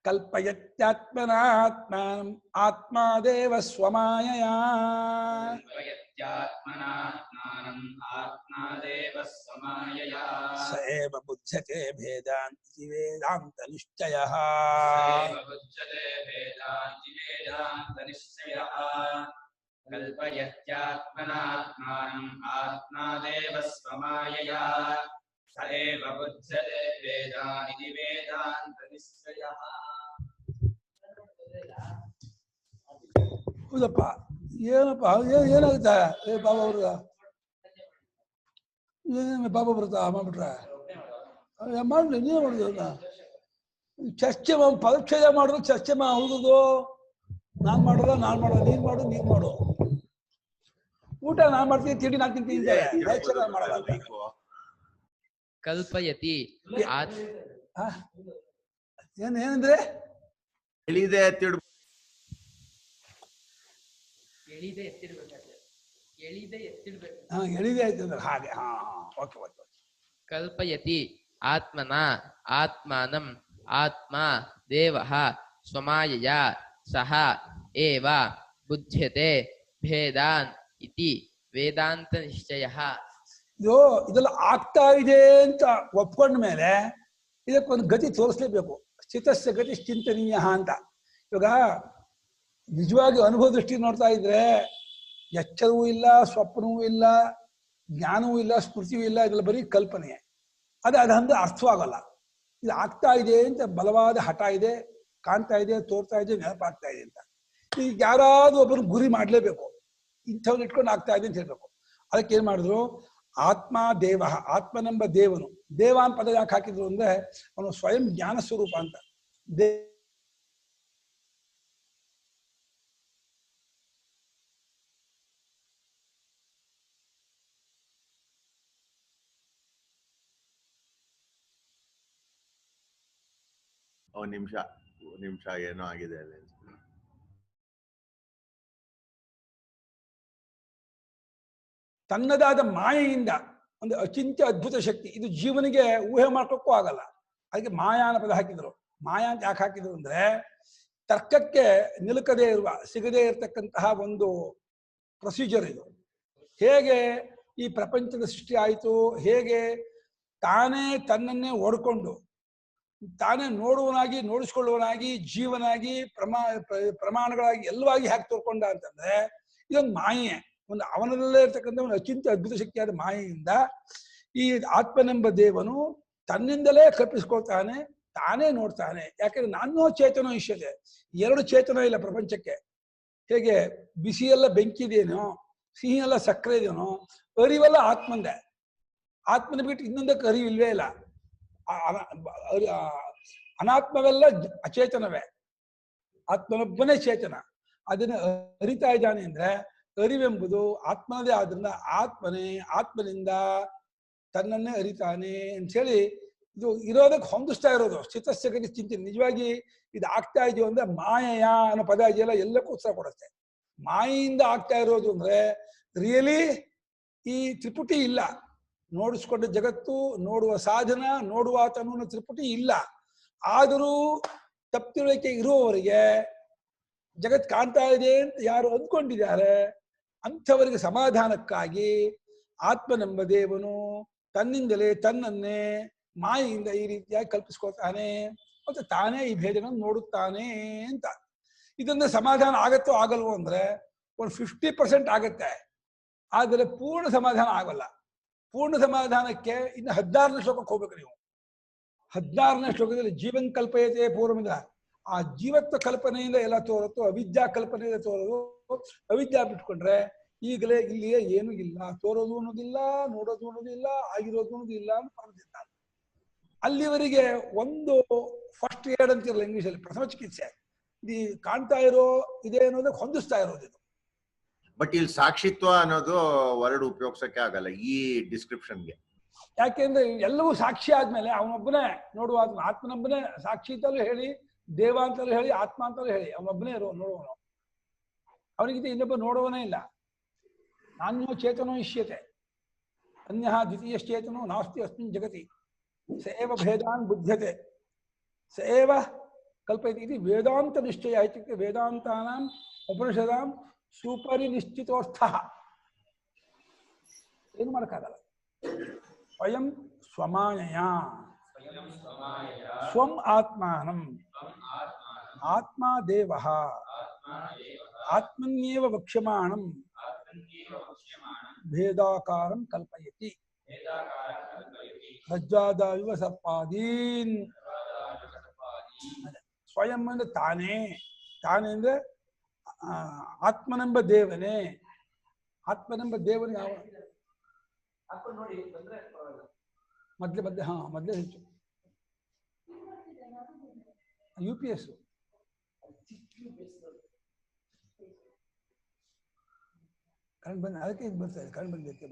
Speaker 2: ಕಲ್ಪಯತ್ಯಾತ್ಮನಾತ್ಮಾನಂ ಆತ್ಮಾದೇವ ಸ್ವಮಾಯಯ. ಸ ಏವ ಬುಧ್ಯತೆ ಭೇದಾಂತಿ ವೇದಾಂತ ನಿಶ್ಚಯಃ.
Speaker 1: ಕಲ್ಪಯತ್ಯಾತ್ಮನಾತ್ಮಾನಂ ಆತ್ಮಾದೇವ ಸ್ವಮಾಯಯಾ ಸ ಏವ ಬುಧ್ಯತೆ ವೇದಾನಿತಿ ವೇದಾಂತ ನಿಶ್ಚಯಃ.
Speaker 2: ಹೌದಪ್ಪ, ಏನಪ್ಪ ಏನಾಗುತ್ತಾ ಬಾಬಾ ಅವ್ರ ಬಾಬಾ ಬರುತ್ತಾ ಮಾಡ್ಬಿಟ್ರ ಮಾಡ್ಲಿ, ನೀವೇ ಮಾಡುದು. ಚರ್ಚೆ ಪದಚ್ಛೇದ ಮಾಡಿದ್ರು ಚರ್ಚೆ ಹೌದು, ನಾನ್ ಮಾಡೋದ ನೀನ್ ಮಾಡು ನೀನ್ ಮಾಡು. ಊಟ ನಾನ್ ಮಾಡ್ತೀನಿ, ತಿಂಡಿ ನಾನ್ ತಿಂತೀನಿ, ಮಾಡಲ್ಲ.
Speaker 3: ಕಲ್ಪಯತಿ
Speaker 2: ಏನಂದ್ರೆ
Speaker 3: ಎಳಿದೆ
Speaker 2: ಆಯ್ತು ಹಾಗೆ.
Speaker 3: ಕಲ್ಪಯತಿ ಆತ್ಮನ ಆತ್ಮಾನಂ ಆತ್ಮ ದೇವಃ ಸ್ವಮಾಯಯಾ ಸಹ ಏವ ಬುಧ್ಯತೆ ಭೇದಾನ್ ಇತಿ ವೇದಾಂತ ನಿಶ್ಚಯಃ.
Speaker 2: ಇದೆಲ್ಲ ಆಗ್ತಾ ಇದೆ ಅಂತ ಒಪ್ಕೊಂಡ ಮೇಲೆ ಇದಕ್ಕೊಂದು ಗತಿ ತೋರಿಸ್ಲೇಬೇಕು. ಚಿತ್ತಸ್ಯ ಗತಿ ಚಿಂತನೀಯ ಅಂತ. ಇವಾಗ ನಿಜವಾಗಿ ಅನುಭವ ದೃಷ್ಟಿ ನೋಡ್ತಾ ಇದ್ರೆ ಎಚ್ಚರವೂ ಇಲ್ಲ, ಸ್ವಪ್ನವೂ ಇಲ್ಲ, ಜ್ಞಾನವೂ ಇಲ್ಲ, ಸ್ಮೃತಿಯೂ ಇಲ್ಲ, ಇದೆಲ್ಲ ಬರೀ ಕಲ್ಪನೆ. ಅದಂದ್ರೆ ಅರ್ಥವಾಗಲ್ಲ. ಇದು ಆಗ್ತಾ ಇದೆ ಅಂತ ಬಲವಾದ ಹಠ ಇದೆ, ಕಾಣ್ತಾ ಇದೆ, ತೋರ್ತಾ ಇದೆ, ನೆನಪಾಗ್ತಾ ಇದೆ ಅಂತ. ಈಗ ಯಾರಾದ್ರೂ ಒಬ್ಬರು ಗುರಿ ಮಾಡ್ಲೇಬೇಕು, ಇಂಥವ್ರು ಇಟ್ಕೊಂಡು ಆಗ್ತಾ ಇದೆ ಅಂತ ಹೇಳ್ಬೇಕು. ಅದಕ್ಕೆ ಏನ್ ಮಾಡಿದ್ರು, ಆತ್ಮ ದೇವ, ಆತ್ಮನೆಂಬ ದೇವನು. ದೇವ ಅಂತ ಪದ ಯಾಕೆ ಹಾಕಿದ್ರು ಅಂದ್ರೆ ಅವನು ಸ್ವಯಂ ಜ್ಞಾನ ಸ್ವರೂಪ ಅಂತ.
Speaker 4: ನಿಮಿಷ ಏನೋ ಆಗಿದೆ ಅಲ್ಲಿ.
Speaker 2: ತನ್ನದಾದ ಮಾಯೆಯಿಂದ ಒಂದು ಅಚಿಂತ್ಯ ಅದ್ಭುತ ಶಕ್ತಿ, ಇದು ಜೀವನಿಗೆ ಊಹೆ ಮಾಡ್ಕೋಕ್ಕೂ ಆಗಲ್ಲ. ಅದಕ್ಕೆ ಮಾಯಾ ಅನ್ನೋ ಪದ ಹಾಕಿದ್ರು. ಮಾಯಾ ಅಂತ ಯಾಕೆ ಹಾಕಿದ್ರು ಅಂದ್ರೆ, ತರ್ಕಕ್ಕೆ ನಿಲುಕದೇ ಇರುವ, ಸಿಗದೇ ಇರತಕ್ಕಂತಹ ಒಂದು ಪ್ರೊಸೀಜರ್ ಇದು. ಹೇಗೆ ಈ ಪ್ರಪಂಚದ ಸೃಷ್ಟಿ ಆಯಿತು, ಹೇಗೆ ತಾನೇ ತನ್ನನ್ನೇ ಓಡ್ಕೊಂಡು ತಾನೇ ನೋಡುವನಾಗಿ ನೋಡಿಸ್ಕೊಳ್ಳುವನಾಗಿ ಜೀವನಾಗಿ ಪ್ರಮಾಣಗಳಾಗಿ ಎಲ್ಲವಾಗಿ ಹಾಕಿ ತೋರ್ಕೊಂಡ ಅಂತಂದ್ರೆ ಇದೊಂದು ಮಾಯೆ, ಒಂದು ಅವನಲ್ಲೇ ಇರ್ತಕ್ಕಂಥ ಒಂದು ಅಚಿಂತ್ಯ ಅದ್ಭುತ ಶಕ್ತಿಯಾದ ಮಾಯೆಯಿಂದ ಈ ಆತ್ಮನೆಂಬ ದೇವನು ತನ್ನಿಂದಲೇ ಕಲ್ಪಿಸ್ಕೊಳ್ತಾನೆ, ತಾನೇ ನೋಡ್ತಾನೆ. ಯಾಕಂದ್ರೆ ನಾನೋ ಚೇತನೋ ಇಷ್ಯತೆ, ಎರಡು ಚೇತನ ಇಲ್ಲ ಪ್ರಪಂಚಕ್ಕೆ. ಹೇಗೆ ಬಿಸಿ ಎಲ್ಲ ಬೆಂಕಿ ಇದೆಯೇನೋ, ಸಿಹಿ ಎಲ್ಲ ಸಕ್ಕರೆ ಇದೆಯೇನೋ, ಅರಿವೆಲ್ಲ ಆತ್ಮಂದೆ. ಆತ್ಮನ ಬಿಟ್ಟು ಇನ್ನೊಂದಕ್ಕೆ ಅರಿವು ಇಲ್ವೇ ಇಲ್ಲ. ಅನಾತ್ಮವೆಲ್ಲ ಅಚೇತನವೇ, ಆತ್ಮನೊಬ್ಬನೇ ಚೇತನ. ಅದನ್ನ ಅರಿತಾ ಇದ್ದಾನೆ ಅಂದ್ರೆ ಅರಿವೆಂಬುದು ಆತ್ಮನದೇ ಆದ್ರಿಂದ ಆತ್ಮನಿಂದ ತನ್ನನ್ನೇ ಅರಿತಾನೆ ಅಂಥೇಳಿ ಇದು ಇರೋದಕ್ಕೆ ಹೊಂದಿಸ್ತಾ ಇರೋದು. ಸ್ಥಿತಸ್ಥಿತಿ ಚಿಂತನೆ ನಿಜವಾಗಿ ಇದು ಆಗ್ತಾ ಇದೆಯೋ ಅಂದ್ರೆ ಮಾಯೆಯ ಅನ್ನೋ ಪದ ಇದೆಯಲ್ಲ ಎಲ್ಲಕ್ಕೂ ಉತ್ತರ ಕೊಡುತ್ತೆ. ಮಾಯೆಯಿಂದ ಆಗ್ತಾ ಇರೋದು ಅಂದ್ರೆ ರಿಯಲಿ ಈ ತ್ರಿಪುಟಿ ಇಲ್ಲ, ನೋಡಿಸ್ಕೊಂಡ ಜಗತ್ತು, ನೋಡುವ ಸಾಧನ, ನೋಡುವ ತನ್ನ ತ್ರಿಪುಟಿ ಇಲ್ಲ. ಆದರೂ ತಪ್ಪಿಳಿಕೆ ಇರುವವರಿಗೆ ಜಗತ್ ಕಾಣ್ತಾ ಇದೆ ಅಂತ ಯಾರು ಅಂದ್ಕೊಂಡಿದ್ದಾರೆ ಅಂಥವರಿಗೆ ಸಮಾಧಾನಕ್ಕಾಗಿ ಆತ್ಮನೆಂಬ ದೇವನು ತನ್ನಿಂದಲೇ ತನ್ನನ್ನೇ ಮಾಯೆಯಿಂದ ಈ ರೀತಿಯಾಗಿ ಕಲ್ಪಿಸ್ಕೊಳ್ತಾನೆ ಮತ್ತು ತಾನೇ ಈ ಭೇದಗಳನ್ನು ನೋಡುತ್ತಾನೆ ಅಂತ. ಇದನ್ನ ಸಮಾಧಾನ ಆಗತ್ತೋ ಆಗಲ್ವೋ ಅಂದ್ರೆ ಒಂದು 50% ಆಗತ್ತೆ, ಆದರೆ ಪೂರ್ಣ ಸಮಾಧಾನ ಆಗಲ್ಲ. ಪೂರ್ಣ ಸಮಾಧಾನಕ್ಕೆ ಇನ್ನು 16ನೇ ಶ್ಲೋಕಕ್ಕೆ ಹೋಗ್ಬೇಕು ನೀವು. 16ನೇ ಶ್ಲೋಕದಲ್ಲಿ ಜೀವನ್ ಕಲ್ಪಯತೆ ಪೂರ್ವಮಿದ, ಆ ಜೀವತ್ವ ಕಲ್ಪನೆಯಿಂದ ಎಲ್ಲ ತೋರುತ್ತೋ, ಅವಿದ್ಯಾ ಕಲ್ಪನೆಯಿಂದ ತೋರೋದು. ಅವಿದ್ಯಾ ಬಿಟ್ಕೊಂಡ್ರೆ ಈಗಲೇ ಇಲ್ಲಿಯೇ ಏನೂ ಇಲ್ಲ, ತೋರೋದು ಅನ್ನೋದಿಲ್ಲ, ನೋಡೋದು ಅನ್ನೋದಿಲ್ಲ, ಆಗಿರೋದು ಅನ್ನೋದಿಲ್ಲ ಅಂತ ಬರೆದಿದ್ದಾನೆ. ಅಲ್ಲಿವರೆಗೆ ಒಂದು ಫಸ್ಟ್ ಏಡ್ ಅಂತಿರಲ್ಲ ಇಂಗ್ಲೀಷಲ್ಲಿ, ಪ್ರಥಮ ಚಿಕಿತ್ಸೆ, ಇದು ಕಾಣ್ತಾ ಇರೋ ಇದೆ ಅನ್ನೋದಕ್ಕೆ ಹೊಂದಿಸ್ತಾ ಇರೋದು ಇದು.
Speaker 4: ಬಟ್ ಇಲ್ಲಿ ಸಾಕ್ಷಿತ್ವ ಅನ್ನೋದು ವರ್ಡ್ ಉಪಯೋಗಿಸಕ್ಕೆ ಆಗಲ್ಲ ಈ ಡಿಸ್ಕ್ರಿಪ್ಷನ್ಗೆ.
Speaker 2: ಯಾಕೆಂದ್ರೆ ಎಲ್ಲವೂ ಸಾಕ್ಷಿ ಆದ್ಮೇಲೆ ಅವನೊಬ್ಬನೇ ನೋಡುವ ಆತ್ಮನೊಬ್ಬನೇ ಸಾಕ್ಷಿ ಅಂತಲೂ ಹೇಳಿ, ದೇವ ಅಂತಲೂ ಹೇಳಿ, ಆತ್ಮ ಅಂತಲೂ ಹೇಳಿ, ಅವನೊಬ್ಬನೇ ನೋಡುವನು. ಅವನಿಗಿಂತ ಇನ್ನೊಬ್ಬ ನೋಡುವನೇ ಇಲ್ಲ. ನಾನ್ಯೋ ಚೇತನೋ ಇಷ್ಯತೆ ಅನ್ಯ ದ್ವಿತೀಯಶ್ಚೇತನೋ ನಾಸ್ತಿ ಅಸ್ಮಿನ್ ಜಗತಿ ಸೇವ ಭೇದಾನ್ ಬುದ್ಧ್ಯತೆ ಸೇವ ಕಲ್ಪಯತಿ ಇದು ವೇದಾಂತ ನಿಶ್ಚಯ. ಇತ್ಯುಕ್ತೆ ವೇದಾಂತಾನಾಂ ಉಪನಿಷದಾಂ ಸುಪರಿನಿಶ್ಚಿತೋರ್ಥ. ಏನು ಮಾಡೋಕ್ಕಾಗಲ್ಲ. ಸ್ವಯಂ ಸ್ವಮಾಯಯ ಸ್ವಂ ಆತ್ಮಾನಂ ಆತ್ಮ ದೇವ ಆತ್ಮನ್ಯೇವ ವಕ್ಷ್ಯಮಾಣಂ ಭೇದಾಕಾರಂ ಕಲ್ಪಯತಿ ರಜ್ಜಾದಾವಿವ ಸರ್ಪಾದೀನ್. ಸ್ವಯಂ ಅಂದ್ರೆ ತಾನೇ, ತಾನೇ ಅಂದ್ರೆ ಆತ್ಮನೆಂಬ ದೇವನೇ. ಆತ್ಮನೆಂಬ ದೇವನೇ ಯಾವ ಮೊದಲೇ ಹೆಚ್ಚು UPS ಕರೆಂಟ್ ಬಂದ, ಅದಕ್ಕೆ ಇದು ಬರ್ತಾ ಇದೆ. ಕರೆಂಟ್ ಬಂದಿರುತ್ತೆ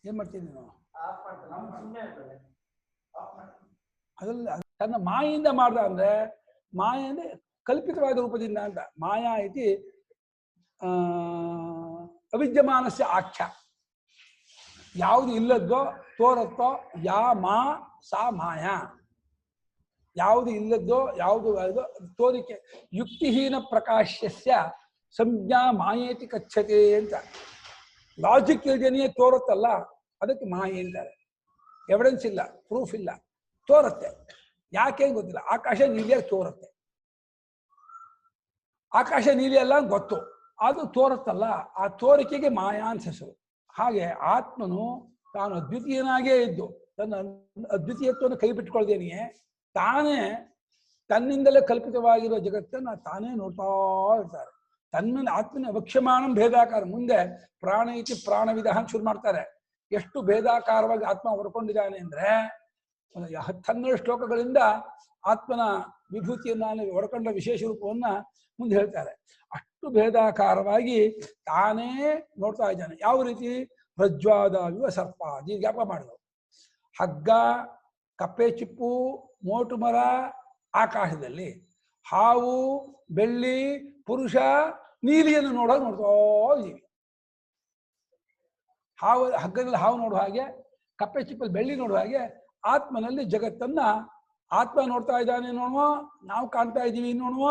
Speaker 2: ಏನ್ ಮಾಡ್ತೀನಿ ನೀನು? ಅದಲ್ಲ, ತನ್ನ ಮಾಯಿಂದ ಮಾಡ್ದ ಅಂದ್ರೆ ಮಾಯ ಅಂದ್ರೆ ಕಲ್ಪಿತವಾದ ರೂಪದಿಂದ ಅಂತ. ಮಾಯಾ ಇತಿ ಅವಿದ್ಯಮಾನಸ್ಯ ಆಖ್ಯ. ಯಾವುದು ಇಲ್ಲದ್ದೋ ತೋರತ್ತೋ ಯಾ ಮಾ ಸಾ ಮಾಯಾ. ಯಾವುದು ಇಲ್ಲದ್ದೋ ಯಾವುದು ತೋರಿಕೆ. ಯುಕ್ತಿಹೀನ ಪ್ರಕಾಶ್ಯಸ್ಯ ಸಂಜ್ಞಾ ಮಾಯೇತಿ ಕಚ್ಚತೆ ಅಂತ. ಲಾಜಿಕ್ ಇಲ್ದೇನೆಯೇ ತೋರುತ್ತಲ್ಲ, ಅದಕ್ಕೆ ಮಾಯೆ ಅಂತಾರೆ. ಎವಿಡೆನ್ಸ್ ಇಲ್ಲ, ಪ್ರೂಫ್ ಇಲ್ಲ, ತೋರುತ್ತೆ. ಯಾಕೆ ಗೊತ್ತಿಲ್ಲ. ಆಕಾಶ ನೀಲಿಯಾಗಿ ತೋರುತ್ತೆ. ಆಕಾಶ ನೀಲಿ ಅಲ್ಲ ಗೊತ್ತು, ಅದು ತೋರುತ್ತಲ್ಲ, ಆ ತೋರಿಕೆಗೆ ಮಾಯಾ ಅಂತ ಹೆಸರು. ಹಾಗೆ ಆತ್ಮನು ತಾನು ಅದ್ವಿತೀಯನಾಗೇ ಇದ್ದು ತನ್ನ ಅದ್ವಿತೀಯತ್ವವನ್ನು ಕೈ ಬಿಟ್ಕೊಳ್ದೇನೆಯೇ ತಾನೇ ತನ್ನಿಂದಲೇ ಕಲ್ಪಿತವಾಗಿರೋ ಜಗತ್ತನ್ನು ತಾನೇ ನೋಡ್ತಾ ಇರ್ತಾರೆ. ತನ್ನ ಆತ್ಮನ ವಕ್ಷ್ಯಮಾಣಂ ಭೇದಾಕಾರ. ಮುಂದೆ ಪ್ರಾಣ ಇತಿ ಪ್ರಾಣವಿಧ ಅಂತ ಶುರು ಮಾಡ್ತಾರೆ. ಎಷ್ಟು ಭೇದಾಕಾರವಾಗಿ ಆತ್ಮ ಹೊರಕೊಂಡಿದ್ದಾನೆ ಅಂದ್ರೆ 10-12 ಶ್ಲೋಕಗಳಿಂದ ಆತ್ಮನ ವಿಭೂತಿಯನ್ನ ಹೊರಕೊಂಡ ವಿಶೇಷ ರೂಪವನ್ನ ಮುಂದೆ ಹೇಳ್ತಾರೆ. ಅಷ್ಟು ಭೇದಾಕಾರವಾಗಿ ತಾನೇ ನೋಡ್ತಾ ಇದ್ದಾನೆ. ಯಾವ ರೀತಿ? ಪ್ರಜ್ವಾದಾವಿವ ಸರ್ಪ. ನೀವು ಜ್ಞಾಪ ಮಾಡಿದ್ರು. ಹಗ್ಗ, ಕಪ್ಪೆ ಚಿಪ್ಪು, ಮೋಟು ಮರ ಆಕಾಶದಲ್ಲಿ, ಹಾವು, ಬೆಳ್ಳಿ, ಪುರುಷ, ನೀಲಿಯನ್ನು ನೋಡೋದು ನೋಡ್ತಾ ಇದ್ದೀವಿ. ಹಾವು, ಹಗ್ಗದಲ್ಲಿ ಹಾವು ನೋಡುವ ಹಾಗೆ, ಕಪ್ಪೆ ಚಿಪ್ಪಲ್ಲಿ ಬೆಳ್ಳಿ ನೋಡುವ ಹಾಗೆ ಆತ್ಮನಲ್ಲಿ ಜಗತ್ತನ್ನ ಆತ್ಮ ನೋಡ್ತಾ ಇದ್ದಾನೆ ನೋಡುವ, ನಾವು ಕಾಣ್ತಾ ಇದ್ದೀವಿ ನೋಡುವ,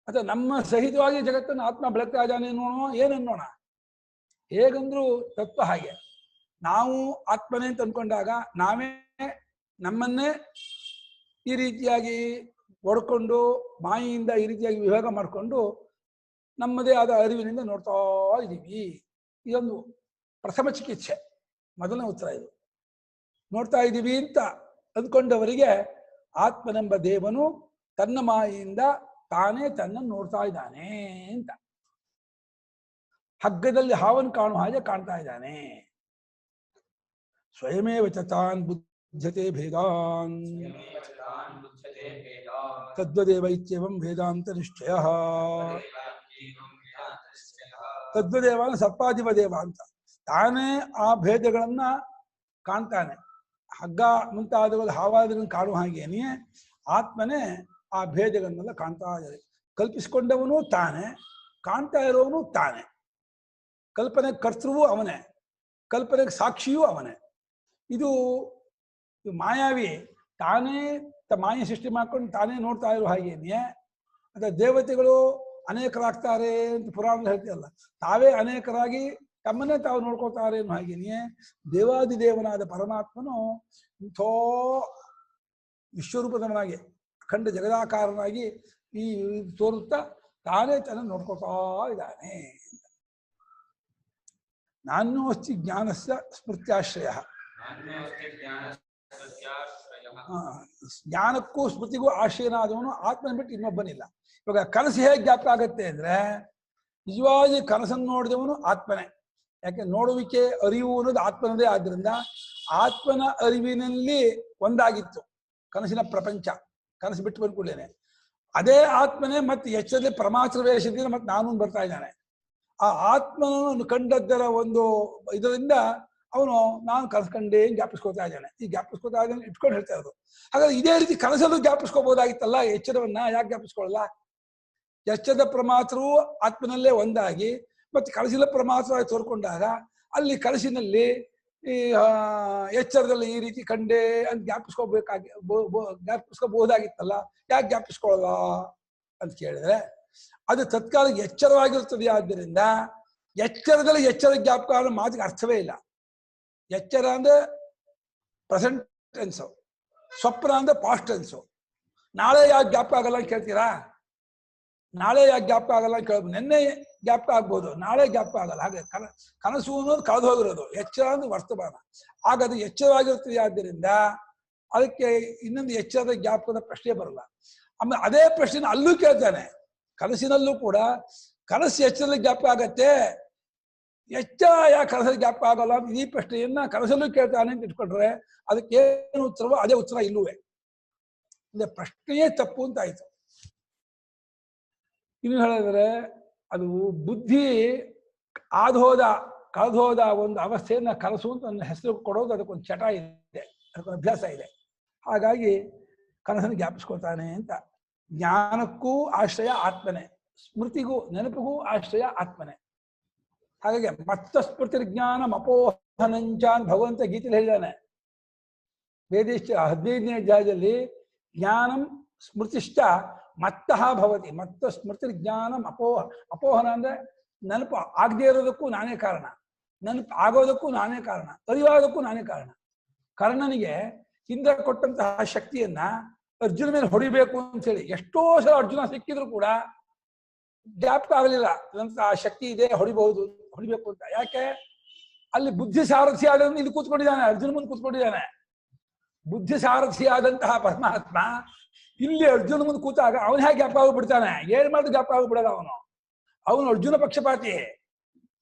Speaker 2: ಅಥವಾ ನಮ್ಮ ಸಹಿತವಾಗಿ ಜಗತ್ತನ್ನು ಆತ್ಮ ಬೆಳಗ್ತಾ ಇದ್ದಾನೆ ನೋಡುವ, ಏನನ್ನೋಣ? ಹೇಗಂದ್ರು ತತ್ವ ಹಾಗೆ. ನಾವು ಆತ್ಮನೇ ಅಂತ ಅಂದ್ಕೊಂಡಾಗ ನಾವೇ ನಮ್ಮನ್ನೇ ಈ ರೀತಿಯಾಗಿ ಒಡ್ಕೊಂಡು ಮಾಯಿಯಿಂದ ಈ ರೀತಿಯಾಗಿ ವಿಭಾಗ ಮಾಡಿಕೊಂಡು ನಮ್ಮದೇ ಆದ ಅರಿವಿನಿಂದ ನೋಡ್ತಾ ಇದ್ದೀವಿ. ಇದೊಂದು ಪ್ರಥಮ ಚಿಕಿತ್ಸೆ, ಮೊದಲನೇ ಉತ್ತರ ಇದು. ನೋಡ್ತಾ ಇದ್ದೀವಿ ಅಂತ ಅಂದ್ಕೊಂಡವರಿಗೆ ಆತ್ಮನೆಂಬ ದೇವನು ತನ್ನ ಮಾಯೆಯಿಂದ ತಾನೇ ತನ್ನನ್ನು ನೋಡ್ತಾ ಇದ್ದಾನೆ ಅಂತ. ಹಗ್ಗದಲ್ಲಿ ಹಾವನ್ನು ಕಾಣುವ ಹಾಗೆ ಕಾಣ್ತಾ ಇದ್ದಾನೆ. ಸ್ವಯಮೇವ ತಾನ್ ಬುದ್ಧತೆ ಭೇದಾನ್ ತದ್ವದೇವ ಇತ್ಯೇವಂ ವೇದಾಂತ ನಿಶ್ಚಯ. ತದ್ವದೇವ ಸರ್ಪಾಧಿಪ ದೇವ ಅಂತ ತಾನೇ ಆ ಭೇದಗಳನ್ನ ಕಾಣ್ತಾನೆ. ಹಗ್ಗ ಮುಂತಾದವುಗಳು ಹಾವಾದಗಳನ್ನು ಕಾಣುವ ಹಾಗೇನೆ ಆತ್ಮನೇ ಆ ಭೇದಗಳನ್ನೆಲ್ಲ ಕಾಣ್ತಾ ಇದ್ದಾರೆ. ಕಲ್ಪಿಸಿಕೊಂಡವನು ತಾನೇ, ಕಾಣ್ತಾ ಇರೋವನು ತಾನೇ. ಕಲ್ಪನೆ ಕರ್ತೃವೂ ಅವನೇ, ಕಲ್ಪನೆಗೆ ಸಾಕ್ಷಿಯೂ ಅವನೇ. ಇದು ಮಾಯಾವಿ ತಾನೇ ಮಾಯ ಸೃಷ್ಟಿ ಮಾಡ್ಕೊಂಡು ತಾನೇ ನೋಡ್ತಾ ಇರೋ ಹಾಗೇನೆ. ಅಥವಾ ದೇವತೆಗಳು ಅನೇಕರಾಗ್ತಾರೆ ಅಂತ ಪುರಾಣ ಹೇಳ್ತೀಯಲ್ಲ, ತಾವೇ ಅನೇಕರಾಗಿ ತಮ್ಮನ್ನೇ ತಾವು ನೋಡ್ಕೊಳ್ತಾರೆ ಅನ್ನೋ ಹಾಗೇನೆ ದೇವಾದಿದೇವನಾದ ಪರಮಾತ್ಮನು ಇಂಥೋ ವಿಶ್ವರೂಪದವನಾಗಿ ಅಖಂಡ ಜಗದಾಕಾರನಾಗಿ ಈ ತೋರುತ್ತಾ ತಾನೇ ತನ್ನ ನೋಡ್ಕೊಳ್ತಾ ಇದ್ದಾನೆ. ನಾನು ಅಸ್ತಿ ಜ್ಞಾನಸ್ಯ ಸ್ಮೃತ್ಯಾಶ್ರಯ. ಜ್ಞಾನಕ್ಕೂ ಸ್ಮೃತಿಗೂ ಆಶ್ರಯನಾದವನು ಆತ್ಮನ ಬಿಟ್ಟು ಇನ್ನೊಬ್ಬನಿಲ್ಲ. ಇವಾಗ ಕನಸು ಹೇಗೆ ಜ್ಞಾಪಕ ಆಗತ್ತೆ ಅಂದ್ರೆ, ನಿಜವಾಗಿ ಕನಸನ್ನು ನೋಡಿದವನು ಆತ್ಮನೇ. ಯಾಕೆ? ನೋಡುವಿಕೆ, ಅರಿವು ಅನ್ನೋದು ಆತ್ಮನದೇ. ಆದ್ರಿಂದ ಆತ್ಮನ ಅರಿವಿನಲ್ಲಿ ಒಂದಾಗಿತ್ತು ಕನಸಿನ ಪ್ರಪಂಚ. ಕನಸು ಬಿಟ್ಟು ಬಂದ್ಕೊಳ್ಳೇನೆ ಅದೇ ಆತ್ಮನೇ ಮತ್ತೆ ಎಚ್ಚರದಲ್ಲಿ ಪರಮಾತ್ಮ ವೇಷದಿಂದ ಮತ್ತೆ ನಾನು ಬರ್ತಾ ಇದ್ದಾನೆ. ಆ ಆತ್ಮನನ್ನು ಕಂಡದ್ದರ ಒಂದು ಇದರಿಂದ ಅವನು ನಾನು ಕನಸ್ಕಂಡೇ ಜ್ಞಾಪಿಸ್ಕೋತಾ ಇದ್ದಾನೆ. ಈ ಜ್ಞಾಪಿಸ್ಕೋತಾ ಇದ್ದಾನೆ ಇಟ್ಕೊಂಡು ಹೇಳ್ತಾ ಇರೋದು. ಹಾಗಾದ್ರೆ ಇದೇ ರೀತಿ ಕನಸಲ್ಲೂ ಜ್ಞಾಪಿಸ್ಕೋಬಹುದಾಗಿತ್ತಲ್ಲ ಎಚ್ಚರವನ್ನ, ಯಾಕೆ ಜ್ಞಾಪಿಸ್ಕೊಳ್ಳಲ್ಲ? ಎಚ್ಚರದ ಪ್ರಮಾತ್ರವು ಆತ್ಮನಲ್ಲೇ ಒಂದಾಗಿ ಮತ್ತೆ ಕನಸಿನ ಪ್ರಮಾತ್ರವಾಗಿ ತೋರ್ಕೊಂಡಾಗ ಅಲ್ಲಿ ಕನಸಿನಲ್ಲಿ ಈ ಎಚ್ಚರದಲ್ಲಿ ಈ ರೀತಿ ಕಂಡೆ ಅಂತ ಜ್ಞಾಪಿಸ್ಕೋಬಹುದಾಗಿತ್ತಲ್ಲ, ಯಾಕೆ ಜ್ಞಾಪಿಸ್ಕೊಳ್ಳಲ್ಲ ಅಂತ ಕೇಳಿದ್ರೆ, ಅದು ತತ್ಕಾಲಿಕ ಎಚ್ಚರವಾಗಿರ್ತದೆ. ಆದ್ದರಿಂದ ಎಚ್ಚರದಲ್ಲಿ ಎಚ್ಚರ ಜ್ಞಾಪಕ ಅನ್ನೋ ಮಾತಿಗೆ ಅರ್ಥವೇ ಇಲ್ಲ. ಎಚ್ಚರ ಅಂದ್ರೆ ಪ್ರೆಸೆಂಟ್ ಟೆನ್ಸು, ಸ್ವಪ್ನ ಅಂದ್ರೆ ಪಾಸ್ಟ್ ಟೆನ್ಸು. ನಾಳೆ ಯಾಕೆ ಜ್ಞಾಪಕ ಆಗಲ್ಲ ಅಂತ ಕೇಳ್ತೀರಾ? ನಾಳೆ ಯಾಕೆ ಜ್ಞಾಪಕ ಆಗಲ್ಲ ಅಂತ ಕೇಳ್ಬೋದು. ನಿನ್ನೆ ಜ್ಞಾಪಕ ಆಗ್ಬೋದು, ನಾಳೆ ಜ್ಞಾಪಕ ಆಗಲ್ಲ. ಹಾಗೆ ಕನಸು ಅನ್ನೋದು ಕಳೆದು ಹೋಗಿರೋದು, ಎಚ್ಚರ ಅಂದ್ರೆ ವರ್ತಮಾನ. ಆಗ ಅದು ಎಚ್ಚರವಾಗಿರ್ತದೆ. ಆದ್ದರಿಂದ ಅದಕ್ಕೆ ಇನ್ನೊಂದು ಎಚ್ಚರದ ಜ್ಞಾಪಕದ ಪ್ರಶ್ನೆ ಬರಲ್ಲ. ಆಮೇಲೆ ಅದೇ ಪ್ರಶ್ನೆ ಅಲ್ಲೂ ಕೇಳ್ತಾನೆ. ಕನಸಿನಲ್ಲೂ ಕೂಡ ಕನಸು ಎಚ್ಚರದಲ್ಲಿ ಜ್ಞಾಪಕ ಆಗತ್ತೆ, ಎಚ್ಚರ ಯಾಕೆ ಕನಸಲ್ಲಿ ಜ್ಞಾಪಕ ಆಗಲ್ಲ ಈ ಪ್ರಶ್ನೆಯನ್ನ ಕನಸಲ್ಲೂ ಕೇಳ್ತಾನೆ ಅಂತ ಇಟ್ಕೊಂಡ್ರೆ ಅದಕ್ಕೆ ಏನು ಉತ್ತರವೋ ಅದೇ ಉತ್ತರ ಇಲ್ಲುವೆ. ಅಂದ್ರೆ ಪ್ರಶ್ನೆಯೇ ತಪ್ಪು ಅಂತ ಆಯ್ತು. ಇನ್ನು ಹೇಳಿದ್ರೆ ಅದು ಬುದ್ಧಿ ಕಳೆದೋದ ಒಂದು ಅವಸ್ಥೆಯನ್ನ ಕನಸು ಅಂತ ನನ್ನ ಹೆಸರು ಕೊಡೋದು ಅದಕ್ಕೊಂದು ಚಟ ಇದೆ, ಅದಕ್ಕೊಂದು ಅಭ್ಯಾಸ ಇದೆ. ಹಾಗಾಗಿ ಕನಸನ್ನು ಜ್ಞಾಪಿಸ್ಕೊತಾನೆ ಅಂತ. ಜ್ಞಾನಕ್ಕೂ ಆಶ್ರಯ ಆತ್ಮನೆ, ಸ್ಮೃತಿಗೂ ನೆನಪಿಗೂ ಆಶ್ರಯ ಆತ್ಮನೆ. ಹಾಗಾಗಿ ಮತ್ತ ಸ್ಮೃತಿ ಜ್ಞಾನ ಅಪೋಹನಂಚ ಅಂತ ಭಗವಂತ ಗೀತೆಯಲ್ಲಿ ಹೇಳಿದ್ದಾನೆ. ವೇದಿಶ್ಚ 15ನೇ ಅಧ್ಯಾಯದಲ್ಲಿ ಜ್ಞಾನಂ ಸ್ಮೃತಿಶ್ಚ ಮತ್ತಃ ಭವತಿ. ಮತ್ತ ಸ್ಮೃತಿ ಜ್ಞಾನಂ ಅಪೋಹನ ಅಂದ್ರೆ ನೆನಪು ಆಗದೇ ಇರೋದಕ್ಕೂ ನಾನೇ ಕಾರಣ, ನೆನಪು ಆಗೋದಕ್ಕೂ ನಾನೇ ಕಾರಣ, ಅರಿವಾಗೋದಕ್ಕೂ ನಾನೇ ಕಾರಣ. ಕರ್ಣನಿಗೆ ಇಂದ್ರ ಕೊಟ್ಟಂತಹ ಶಕ್ತಿಯನ್ನ ಅರ್ಜುನ ಮೇಲೆ ಹೊಡಿಬೇಕು ಅಂತ ಹೇಳಿ ಎಷ್ಟೋ ಸಲ ಅರ್ಜುನ ಸಿಕ್ಕಿದ್ರು ಕೂಡ ಜ್ಞಾಪಕ ಆಗಲಿಲ್ಲ ಆ ಶಕ್ತಿ ಇದೆ, ಹೊಡಿಬೇಕು ಅಂತ. ಯಾಕೆ? ಅಲ್ಲಿ ಬುದ್ಧಿ ಸಾರಥಿ ಆದಂತ ಇಲ್ಲಿ ಕೂತ್ಕೊಂಡಿದ್ದಾನೆ, ಅರ್ಜುನ ಮುಂದೆ ಕೂತ್ಕೊಂಡಿದ್ದಾನೆ. ಬುದ್ಧಿ ಸಾರಥಿ ಆದಂತಹ ಪರಮಾತ್ಮ ಇಲ್ಲಿ ಅರ್ಜುನ ಮುಂದೆ ಕೂತಾಗ ಅವನ ಹೇಗೆ ಜ್ಞಾಪಕ ಆಗ್ಬಿಡ್ತಾನೆ? ಏನ್ ಮಾಡಿದ್ರು ಜ್ಞಾಪಕ ಆಗ್ಬಿಡಲ್ಲ. ಅವನು ಅರ್ಜುನ ಪಕ್ಷಪಾತಿ,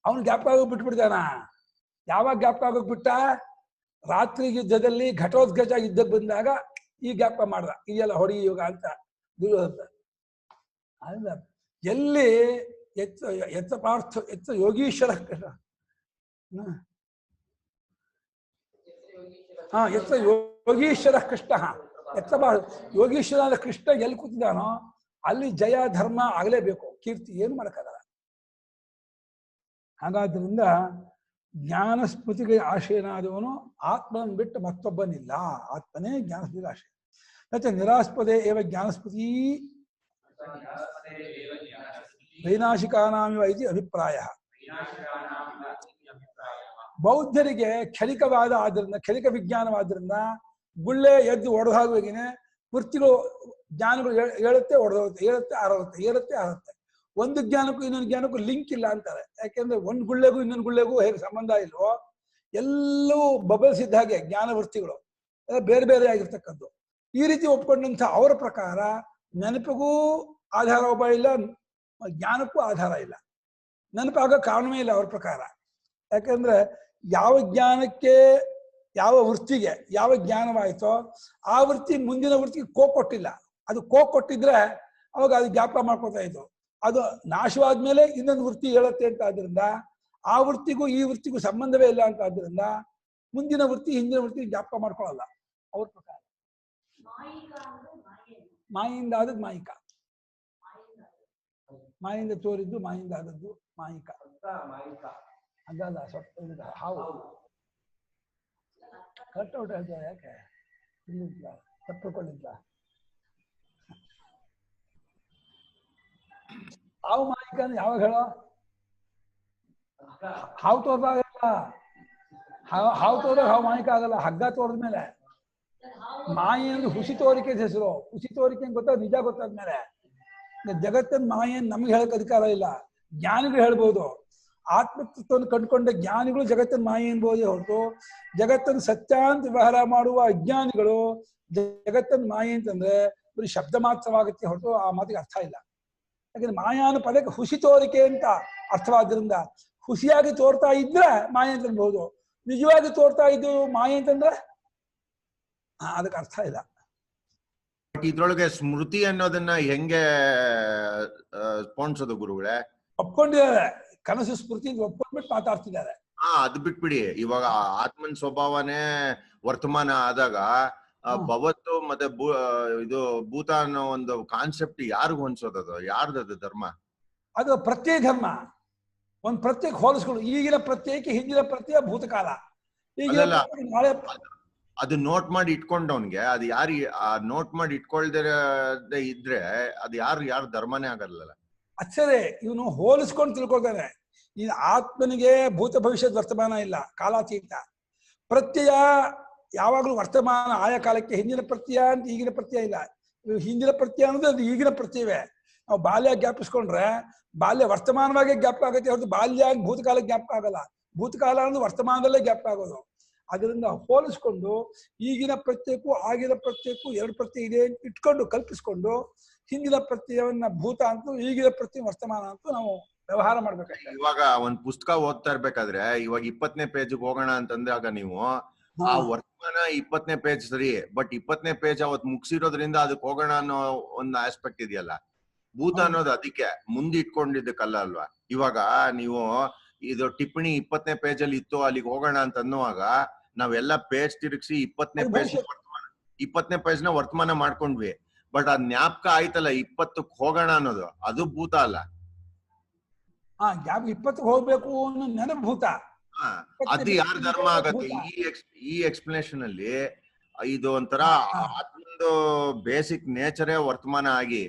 Speaker 2: ಅವನು ಜ್ಞಾಪಕ ಆಗೋಗಿ ಬಿಟ್ಬಿಡ್ತಾನ. ಯಾವಾಗ ಜ್ಞಾಪಕ ಆಗೋಗಿ ಬಿಟ್ಟ? ರಾತ್ರಿ ಯುದ್ಧದಲ್ಲಿ ಘಟೋದ್ಗಜ ಯುದ್ಧಕ್ಕೆ ಬಂದಾಗ ಈ ಜ್ಞಾಪಕ ಮಾಡ್ದ, ಇದೆಲ್ಲ ಹೊಡಿ ಯೋಗ ಅಂತ ದುರ್ಯೋಧನ. ಎಲ್ಲಿ ಎತ್ತ ಪಾರ್ಥ ಎತ್ತ ಯೋಗೀಶ್ವರ ಕೃಷ್ಣ ಎತ್ತ ಯೋಗೀಶ್ವರ ಕೃಷ್ಣ ಎತ್ತ ಯೋಗೀಶ್ವರ ಅಂದ್ರೆ ಕೃಷ್ಣ ಎಲ್ಲಿ ಕೂತಿದ್ದಾನೋ ಅಲ್ಲಿ ಜಯ ಧರ್ಮ ಆಗಲೇಬೇಕು, ಕೀರ್ತಿ ಏನು ಮಾಡಕ್ಕಾಗಲ್ಲ. ಹಾಗಾದ್ರಿಂದ ಜ್ಞಾನ ಸ್ಮೃತಿಗೆ ಆಶ್ರಯನಾದವನು ಆತ್ಮನ ಬಿಟ್ಟು ಮತ್ತೊಬ್ಬನಿಲ್ಲ, ಆತ್ಮನೇ ಜ್ಞಾನ ಸ್ಮೃತಿಗೆ ಆಶ್ರಯ. ಮತ್ತೆ ನಿರಾಸ್ಪದೆ ಏವ ಜ್ಞಾನಸ್ಮೃತಿ ವೈನಾಶಿಕಾನಾಮಿವ ಇತಿ ಅಭಿಪ್ರಾಯ. ಬೌದ್ಧರಿಗೆ ಕ್ಷಣಿಕವಾದ ಆದ್ರಿಂದ, ಕ್ಷಣಿಕ ವಿಜ್ಞಾನವಾದ್ರಿಂದ ಗುಳ್ಳೆ ಎದ್ದು ಒಡೆದಾಗುವಾಗೇನೆ ವೃತ್ತಿಗಳು ಜ್ಞಾನಗಳು ಹೇಳುತ್ತೆ ಒಡೆದೋಗುತ್ತೆ, ಹೇಳುತ್ತೆ ಆರೋಗುತ್ತೆ, ಹೇಳುತ್ತೆ ಆರುತ್ತೆ. ಒಂದು ಜ್ಞಾನಕ್ಕೂ ಇನ್ನೊಂದು ಜ್ಞಾನಕ್ಕೂ ಲಿಂಕ್ ಇಲ್ಲ ಅಂತಾರೆ. ಯಾಕೆಂದ್ರೆ ಒಂದು ಗುಳ್ಳೆಗೂ ಇನ್ನೊಂದು ಗುಳ್ಳೆಗೂ ಹೇಗೆ ಸಂಬಂಧ ಇಲ್ವೋ ಎಲ್ಲವೂ ಬಬಲ್ಸ್ ಇದ್ದ ಹಾಗೆ ಜ್ಞಾನ ವೃತ್ತಿಗಳು ಎಲ್ಲ ಬೇರೆ ಬೇರೆ ಆಗಿರ್ತಕ್ಕದ್ದು. ಈ ರೀತಿ ಒಪ್ಕೊಂಡಂಥ ಅವರ ಪ್ರಕಾರ ನೆನಪಿಗೂ ಆಧಾರ ಒಬ್ಬ ಇಲ್ಲ, ಜ್ಞಾನಕ್ಕೂ ಆಧಾರ ಇಲ್ಲ, ನೆನಪಾಗೋ ಕಾರಣವೇ ಇಲ್ಲ ಅವ್ರ ಪ್ರಕಾರ. ಯಾಕಂದ್ರೆ ಯಾವ ಜ್ಞಾನಕ್ಕೆ ಯಾವ ವೃತ್ತಿಗೆ ಯಾವ ಜ್ಞಾನವಾಯಿತೋ ಆ ವೃತ್ತಿ ಮುಂದಿನ ವೃತ್ತಿಗೆ ಕೊಟ್ಟಿಲ್ಲ. ಅದು ಕೊಟ್ಟಿದ್ರೆ ಅವಾಗ ಅದು ಜ್ಞಾಪಕ ಮಾಡ್ಕೊತಾ ಇತ್ತು. ಅದು ನಾಶವಾದ್ಮೇಲೆ ಇನ್ನೊಂದು ವೃತ್ತಿ ಹೇಳುತ್ತೆ ಅಂತ ಆದ್ರಿಂದ ಆ ವೃತ್ತಿಗೂ ಈ ವೃತ್ತಿಗೂ ಸಂಬಂಧವೇ ಇಲ್ಲ ಅಂತ ಆದ್ರಿಂದ ಮುಂದಿನ ವೃತ್ತಿ ಹಿಂದಿನ ವೃತ್ತಿ ಜ್ಞಾಪಕ ಮಾಡ್ಕೊಳ್ಳಲ್ಲ ಅವ್ರ ಪ್ರಕಾರ. ಮಾಯಿಂದ ಆದದ್ದು ಮಾಯಿಕ, ಮಾಯಿಂದ ತೋರಿದ್ದು ಮಾಯಿಂದ ಆದದ್ದು ಮಾಯಿಕ. ಅದಲ್ಲ ಸ್ವಲ್ಪ ಹಾವು ಕರೆಕ್ಟ್ ಔಟ್ ಹೇಳ್ತಾರೆ. ಯಾಕೆ ಇಲ್ಲಿಂದ ತಪ್ಪಿಕೊಂಡಿದ್ದ ಹಾವು ಮಾಯಿಕ ಅಂದ್ರೆ ಯಾವಾಗ ಹೇಳೋ? ಹಾವು ತೋರ್ದಾಗಲ್ಲ, ಹಾವು ತೋರ್ದಾಗ ಹಾವು ಮಾಯಿಕ ಆಗಲ್ಲ, ಹಗ್ಗ ತೋರ್ದ್ಮೇಲೆ. ಮಾಯಿ ಅಂದ್ರೆ ಹುಸಿ ತೋರಿಕೆ ಹೆಸರು. ಹುಸಿ ತೋರಿಕೆ ಗೊತ್ತಾ, ನಿಜ ಗೊತ್ತಾದ್ಮೇಲೆ. ಜಗತ್ತಿನ ಮಾಯನ್ ನಮ್ಗೆ ಹೇಳಕ್ ಅಧಿಕಾರ ಇಲ್ಲ, ಜ್ಞಾನಿಗಳು ಹೇಳ್ಬೋದು. ಆತ್ಮತತ್ವವನ್ನು ಕಂಡುಕೊಂಡ ಜ್ಞಾನಿಗಳು ಜಗತ್ತಿನ ಮಾಯೆ ಅನ್ಬೋದೇ ಹೊರತು ಜಗತ್ತನ್ನು ಸತ್ಯ ಅಂತ ವ್ಯವಹಾರ ಮಾಡುವ ಅಜ್ಞಾನಿಗಳು ಜಗತ್ತನ್ನು ಮಾಯೆ ಅಂತಂದ್ರೆ ಬರೀ ಶಬ್ದ ಮಾತ್ರವಾಗುತ್ತೆ ಹೊರತು ಆ ಮಾತಿಗೆ ಅರ್ಥ ಇಲ್ಲ. ಯಾಕಂದ್ರೆ ಮಾಯಾನ ಪದಕ್ಕೆ ಹುಸಿ ತೋರಿಕೆ ಅಂತ ಅರ್ಥವಾದ್ರಿಂದ ಹುಸಿಯಾಗಿ ತೋರ್ತಾ ಇದ್ರೆ ಮಾಯೆ ಅಂತ ಅನ್ಬಹುದು, ನಿಜವಾಗಿ ತೋರ್ತಾ ಇದ್ದು ಮಾಯೆ ಅಂತಂದ್ರೆ ಅದಕ್ಕೆ ಅರ್ಥ ಇಲ್ಲ.
Speaker 4: ಇದ್ರೊಳಗೆ ಸ್ಮೃತಿ ಅನ್ನೋದನ್ನ ಹೆಂಗೆ ಪೋಣಿಸೋದು ಗುರುಗಳೇ?
Speaker 2: ಒಪ್ಕೊಂಡಿದ್ದಾರೆ, ಕನಸು ಸ್ಮೃತಿ ಒಪ್ಕೊಂಡ್ಬಿಟ್ಟು ಮಾತಾಡ್ತಿದ್ದಾರೆ.
Speaker 4: ಅದು ಬಿಟ್ಬಿಡಿ, ಇವಾಗ ಆತ್ಮನ್ ಸ್ವಭಾವನೇ ವರ್ತಮಾನ ಆದಾಗ ಭವತ್ತು ಮತ್ತೆ ಇದು ಭೂತ ಅನ್ನೋ ಒಂದು ಕಾನ್ಸೆಪ್ಟ್ ಯಾರಿಗೂ ಹೊಂದ್ಸೋದದು? ಯಾರ್ದದು ಧರ್ಮ?
Speaker 2: ಅದು ಪ್ರತ್ಯೇಕ ಧರ್ಮ. ಒಂದ್ ಪ್ರತ್ಯೇಕ ಹೋಲಿಸ್ಕೊಂಡು ಈಗಿನ ಪ್ರತ್ಯೇಕ ಹಿಂದಿನ ಪ್ರತ್ಯೇಕ ಭೂತಕಾಲ ನಾಳೆ
Speaker 4: ಅದು ನೋಟ್ ಮಾಡಿ ಇಟ್ಕೊಂಡವನ್ಗೆ ಅದು ಯಾರು ನೋಟ್ ಮಾಡಿ ಇಟ್ಕೊಳ್ದೇ ಇದ್ರೆ ಅದು ಯಾರು ಧರ್ಮನೇ ಆಗಲ್ಲ.
Speaker 2: ಅಚ್ಚರೆ ಇವನು ಹೋಲಿಸ್ಕೊಂಡು ತಿಳ್ಕೊಳ್ತಾನೆ. ಈ ಆತ್ಮನಿಗೆ ಭೂತ ಭವಿಷ್ಯದ ವರ್ತಮಾನ ಇಲ್ಲ, ಕಾಲಾತೀತ. ಪ್ರತ್ಯಯ ಯಾವಾಗಲೂ ವರ್ತಮಾನ, ಆಯಾ ಕಾಲಕ್ಕೆ. ಹಿಂದಿನ ಪ್ರತ್ಯಯ ಅಂತ ಈಗಿನ ಪ್ರತ್ಯಯ ಇಲ್ಲ. ಹಿಂದಿನ ಪ್ರತ್ಯಯ ಅನ್ನೋದು ಅದು ಈಗಿನ ಪ್ರತ್ಯವೇ. ನಾವು ಬಾಲ್ಯ ಜ್ಞಾಪಿಸ್ಕೊಂಡ್ರೆ ಬಾಲ್ಯ ವರ್ತಮಾನವಾಗೇ ಜ್ಞಾಪಕ ಆಗುತ್ತೆ ಹೊರತು ಬಾಲ್ಯ ಭೂತಕಾಲಕ್ಕೆ ಜ್ಞಾಪಕ ಆಗಲ್ಲ. ಭೂತಕಾಲ ಅನ್ನೋದು ವರ್ತಮಾನದಲ್ಲೇ ಜ್ಞಾಪಕ ಆಗೋದು. ಅದರಿಂದ ಹೋಲಿಸ್ಕೊಂಡು ಈಗಿನ ಪ್ರತ್ಯಯಕ್ಕೂ ಆಗಿನ ಪ್ರತ್ಯಯಕ್ಕೂ ಎರಡು ಪ್ರತ್ಯಯ ಇದೆ ಇಟ್ಕೊಂಡು ಕಲ್ಪಿಸ್ಕೊಂಡು ಹಿಂದಿನ ಪ್ರತ್ಯಯವನ್ನ ಭೂತ ಅಂತೂ ಈಗಿನ ಪ್ರತ್ಯಯ ವರ್ತಮಾನ ಅಂತೂ ನಾವು ವ್ಯವಹಾರ ಮಾಡ್ಬೇಕಾಗ್ತದೆ.
Speaker 4: ಇವಾಗ ಒಂದ್ ಪುಸ್ತಕ ಓದ್ತಾ ಇರ್ಬೇಕಾದ್ರೆ ಇವಾಗ 20ನೇ ಪೇಜ್ಗೆ ಹೋಗೋಣ ಅಂತಂದಾಗ ನೀವು ಆ ವರ್ತಮಾನ 20ನೇ ಪೇಜ್ ಸರಿ, ಬಟ್ 20ನೇ ಪೇಜ್ ಅವತ್ ಮುಗಿಸಿರೋದ್ರಿಂದ ಅದಕ್ಕೆ ಹೋಗೋಣ ಅನ್ನೋ ಒಂದು ಆಸ್ಪೆಕ್ಟ್ ಇದೆಯಲ್ಲ. ಭೂತ ಅನ್ನೋದು ಅದಕ್ಕೆ ಮುಂದೆ ಇಟ್ಕೊಂಡಿದ್ದಕ್ಕಲ್ಲ ಅಲ್ವಾ? ಇವಾಗ ನೀವು ಇದು ಟಿಪ್ಪಣಿ 20ನೇ ಪೇಜ್ ಅಲ್ಲಿ ಇತ್ತು, ಅಲ್ಲಿಗೆ ಹೋಗೋಣ ಅಂತ ಅನ್ನುವಾಗ ನಾವೆಲ್ಲ ಪೇಜ್ ತಿರುಗಿಸಿ 20ನೇ ಪೇಜ್ನ ವರ್ತಮಾನ ಮಾಡ್ಕೊಂಡ್ವಿ. ಬಟ್ ಅದ್ ಜ್ಞಾಪಕ ಆಯ್ತಲ್ಲ 20ಕ್ಕೆ ಹೋಗೋಣ ಅನ್ನೋದು, ಅದು ಭೂತ ಅಲ್ಲ.
Speaker 2: 20ಕ್ಕೆ ಹೋಗ್ಬೇಕು ಅನ್ನೋ ನೆನಪು ಭೂತ.
Speaker 4: ಅದು ಯಾರ ಧರ್ಮ ಆಗತ್ತೆ? ಈ ಎಕ್ಸ್ಪ್ಲನೇಷನ್ ಅಲ್ಲಿ ಇದು ಒಂಥರ ಅದೊಂದು ಬೇಸಿಕ್ ನೇಚರೇ ವರ್ತಮಾನ ಆಗಿ,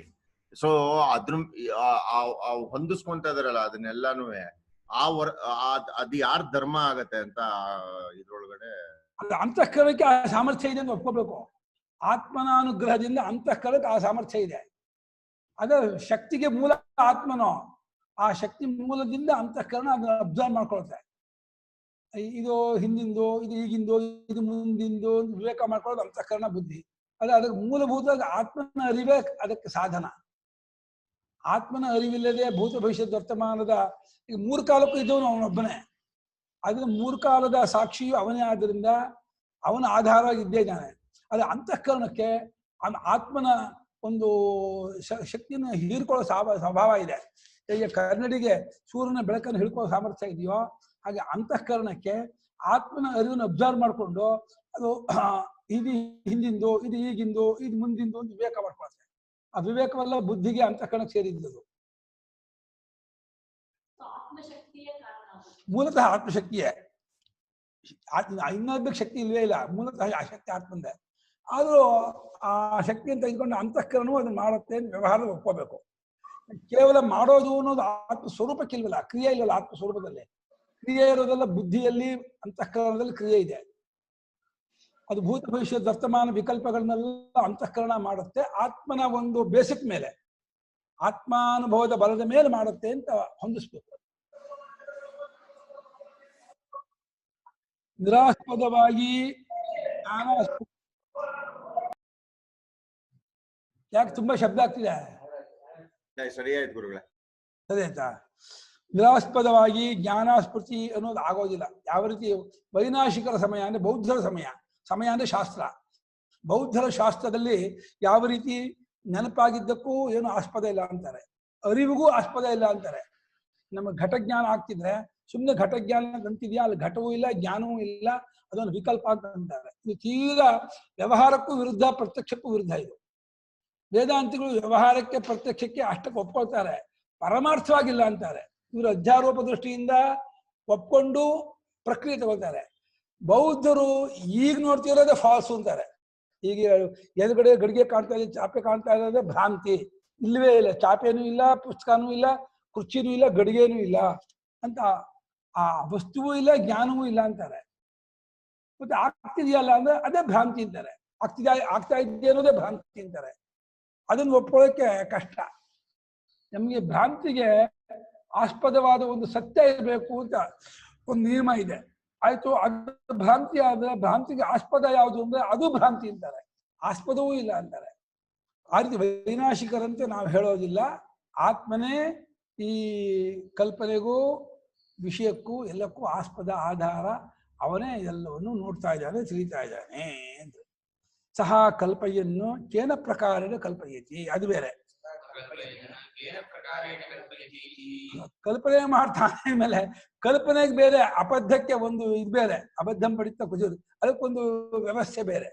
Speaker 4: ಸೊ ಅದ್ರ ಹೊಂದಿಸ್ಕೊಂತ ಇದಾರಲ್ಲ ಅದನ್ನೆಲ್ಲಾನು, ಅದು ಯಾರ ಧರ್ಮ ಆಗತ್ತೆ ಅಂತ ಇದ್ರೊಳಗಡೆ
Speaker 2: ಅಂತಃಕರಣಕ್ಕೆ ಆ ಸಾಮರ್ಥ್ಯ ಇದೆ ಅಂತ ಒಪ್ಕೋಬೇಕು. ಆತ್ಮನ ಅನುಗ್ರಹದಿಂದ ಅಂತಃಕರಣಕ್ಕೆ ಆ ಸಾಮರ್ಥ್ಯ ಇದೆ. ಅದ ಶಕ್ತಿಗೆ ಮೂಲ ಆತ್ಮನೋ, ಆ ಶಕ್ತಿ ಮೂಲದಿಂದ ಅಂತಃಕರಣ ಅದನ್ನ ಅಬ್ಸರ್ವ್ ಮಾಡ್ಕೊಳುತ್ತೆ. ಇದು ಹಿಂದಿಂದು, ಇದು ಈಗಿಂದು, ಇದು ಮುಂದಿಂದು ವಿವೇಕ ಮಾಡ್ಕೊಳ್ಳೋದು ಅಂತಃಕರಣ ಬುದ್ಧಿ. ಅದಕ್ಕೆ ಮೂಲಭೂತ ಆತ್ಮನ ಅರಿವೇ ಅದಕ್ಕೆ ಸಾಧನ. ಆತ್ಮನ ಅರಿವಿಲ್ಲದೆ ಭೂತ ಭವಿಷ್ಯದ ವರ್ತಮಾನದ ಈಗ 3 ಕಾಲಕ್ಕೂ ಇದ್ದವನು ಅವನೊಬ್ಬನೇ. ಅದನ್ನ 3 ಕಾಲದ ಸಾಕ್ಷಿಯು ಅವನೇ ಆದ್ದರಿಂದ ಅವನ ಆಧಾರವಾಗಿ ಇದ್ದೇ ಇದ್ದಾನೆ. ಅದು ಅಂತಃಕರಣಕ್ಕೆ ಆತ್ಮನ ಒಂದು ಶಕ್ತಿಯನ್ನು ಹೀರ್ಕೊಳ್ಳೋ ಸ್ವಭಾವ ಇದೆ. ಹೇಗೆ ಕನ್ನಡಿಗೆ ಸೂರ್ಯನ ಬೆಳಕನ್ನು ಹಿಡ್ಕೊಳ್ಳೋ ಸಾಮರ್ಥ್ಯ ಇದೆಯೋ ಹಾಗೆ ಅಂತಃಕರಣಕ್ಕೆ ಆತ್ಮನ ಅರಿವನ್ನು ಅಬ್ಸರ್ವ್ ಮಾಡಿಕೊಂಡು ಅದು ಇದು ಹಿಂದಿಂದು, ಇದು ಈಗಿಂದು, ಇದು ಮುಂದಿಂದು ಒಂದು ವಿವೇಕ ಮಾಡ್ಕೊಳ್ತದೆ. ಆ ವಿವೇಕವೆಲ್ಲ ಬುದ್ಧಿಗೆ ಅಂತಃಕರಣಕ್ಕೆ ಸೇರಿದ್ದದು. ಮೂಲತಃ ಆತ್ಮಶಕ್ತಿಯೇ, ಇನ್ನೊಬ್ಬಕ್ಕೆ ಶಕ್ತಿ ಇಲ್ವೇ ಇಲ್ಲ, ಮೂಲತಃ ಆ ಶಕ್ತಿ ಆತ್ಮಂದೆ. ಆದರೂ ಆ ಶಕ್ತಿಯನ್ನು ತೆಗೆದುಕೊಂಡು ಅಂತಃಕರಣವು ಅದನ್ನು ಮಾಡುತ್ತೆ ಅಂತ ವ್ಯವಹಾರದ ಒಪ್ಕೋಬೇಕು. ಕೇವಲ ಮಾಡೋದು ಅನ್ನೋದು ಆತ್ಮ ಸ್ವರೂಪಕ್ಕಿಲ್ವಲ್ಲ, ಕ್ರಿಯೆ ಇಲ್ಲಲ್ಲ ಆತ್ಮ ಸ್ವರೂಪದಲ್ಲಿ. ಕ್ರಿಯೆ ಇರೋದೆಲ್ಲ ಬುದ್ಧಿಯಲ್ಲಿ, ಅಂತಃಕರಣದಲ್ಲಿ ಕ್ರಿಯೆ ಇದೆ. ಅದು ಭೂತ ಭವಿಷ್ಯ ವರ್ತಮಾನ ವಿಕಲ್ಪಗಳನ್ನೆಲ್ಲ ಅಂತಃಕರಣ ಮಾಡುತ್ತೆ. ಆತ್ಮನ ಒಂದು ಬೇಸಿಕ್ ಮೇಲೆ, ಆತ್ಮಾನುಭವದ ಬಲದ ಮೇಲೆ ಮಾಡುತ್ತೆ ಅಂತ ಹೊಂದಿಸ್ಬೇಕು. ನಿರಾಸ್ಪದವಾಗಿ ಯಾಕೆ ತುಂಬಾ ಶಬ್ದ ಆಗ್ತಿದೆ?
Speaker 4: ಸರಿ ಆಯ್ತು ಗುರುಗಳೇ,
Speaker 2: ಸರಿ ಆಯ್ತಾ? ನಿರಾಸ್ಪದವಾಗಿ ಜ್ಞಾನಾಸ್ಫೂರ್ತಿ ಅನ್ನೋದು ಆಗೋದಿಲ್ಲ. ಯಾವ ರೀತಿ ವೈನಾಶಿಕರ ಸಮಯ ಅಂದ್ರೆ ಬೌದ್ಧರ ಸಮಯ, ಸಮಯ ಅಂದ್ರೆ ಶಾಸ್ತ್ರ. ಬೌದ್ಧರ ಶಾಸ್ತ್ರದಲ್ಲಿ ಯಾವ ರೀತಿ ನೆನಪಾಗಿದ್ದಕ್ಕೂ ಏನು ಆಸ್ಪದ ಇಲ್ಲ ಅಂತಾರೆ, ಅರಿವಿಗೂ ಆಸ್ಪದ ಇಲ್ಲ ಅಂತಾರೆ. ನಮಗೆ ಘಟಜ್ಞಾನ ಆಗ್ತಿದ್ರೆ ಸುಮ್ಮನೆ ಘಟಜ್ಞಾನ ಅಂತಿದ್ಯಾ, ಅಲ್ಲಿ ಘಟವೂ ಇಲ್ಲ ಜ್ಞಾನವೂ ಇಲ್ಲ, ಅದೊಂದು ವಿಕಲ್ಪ ಅಂತ ಅಂತಾರೆ. ಇದು ತೀರಾ ವ್ಯವಹಾರಕ್ಕೂ ವಿರುದ್ಧ, ಪ್ರತ್ಯಕ್ಷಕ್ಕೂ ವಿರುದ್ಧ. ಇದು ವೇದಾಂತಿಗಳು ವ್ಯವಹಾರಕ್ಕೆ ಪ್ರತ್ಯಕ್ಷಕ್ಕೆ ಅಷ್ಟಕ್ಕೆ ಒಪ್ಕೊಳ್ತಾರೆ, ಪರಮಾರ್ಥವಾಗಿಲ್ಲ ಅಂತಾರೆ. ಇವರು ಅಧ್ಯಾರೋಪ ದೃಷ್ಟಿಯಿಂದ ಒಪ್ಕೊಂಡು ಪ್ರಕ್ರಿಯೆ ತಗೋತಾರೆ. ಬೌದ್ಧರು ಈಗ ನೋಡ್ತಿರೋದೇ ಫಾಲ್ಸು ಅಂತಾರೆ. ಈಗ ಎದುರುಗಡೆ ಗಡಿಗೆ ಕಾಣ್ತಾ ಇದೆ, ಚಾಪೆ ಕಾಣ್ತಾ ಇರೋದೇ ಭ್ರಾಂತಿ, ಇಲ್ಲವೇ ಇಲ್ಲ, ಚಾಪೆನೂ ಇಲ್ಲ, ಪುಸ್ತಕನೂ ಇಲ್ಲ, ಕುರ್ಚಿನೂ ಇಲ್ಲ, ಗಡಿಗೆನೂ ಇಲ್ಲ ಅಂತ, ಆ ವಸ್ತುವೂ ಇಲ್ಲ, ಜ್ಞಾನವೂ ಇಲ್ಲ ಅಂತಾರೆ. ಮತ್ತೆ ಆಗ್ತಿದೆಯಲ್ಲ ಅಂದ್ರೆ ಅದೇ ಭ್ರಾಂತಿ ಅಂತಾರೆ. ಆಗ್ತಾ ಇದೆ ಅನ್ನೋದೇ ಭ್ರಾಂತಿ ಅಂತಾರೆ. ಅದನ್ನು ಒಪ್ಕೊಳ್ಳೋಕೆ ಕಷ್ಟ. ನಮಗೆ ಭ್ರಾಂತಿಗೆ ಆಸ್ಪದವಾದ ಒಂದು ಸತ್ಯ ಇರಬೇಕು ಅಂತ ಒಂದು ನಿಯಮ ಇದೆ. ಆಯ್ತು, ಅದು ಭ್ರಾಂತಿ ಆದ್ರೆ ಭ್ರಾಂತಿಗೆ ಆಸ್ಪದ ಯಾವುದು ಅಂದ್ರೆ ಅದು ಭ್ರಾಂತಿ ಅಂತಾರೆ, ಆಸ್ಪದವೂ ಇಲ್ಲ ಅಂತಾರೆ. ಆ ರೀತಿ ವೈನಾಶಿಕರಂತೆ ನಾವು ಹೇಳೋದಿಲ್ಲ. ಆತ್ಮನೇ ಈ ಕಲ್ಪನೆಗೂ ವಿಷಯಕ್ಕೂ ಎಲ್ಲಕ್ಕೂ ಆಸ್ಪದ, ಆಧಾರ. ಅವನೇ ಎಲ್ಲವನ್ನು ನೋಡ್ತಾ ಇದ್ದಾನೆ, ತಿಳಿತಾ ಇದ್ದಾನೆ ಅಂತ. ಸಹ ಕಲ್ಪೆಯನ್ನು ಕೇನ ಪ್ರಕಾರೇಣ ಕಲ್ಪಯತಿ, ಅದು ಬೇರೆ. ಕಲ್ಪನೆ ಮಾಡ್ತಾನೆ ಮೇಲೆ ಕಲ್ಪನೆಗೆ ಬೇರೆ, ಅಬದ್ಧಕ್ಕೆ ಒಂದು ಇದು ಬೇರೆ. ಅಬದ್ಧಂ ಪಡಿತ ಕುಜುದು, ಅದಕ್ಕೊಂದು ವ್ಯವಸ್ಥೆ ಬೇರೆ.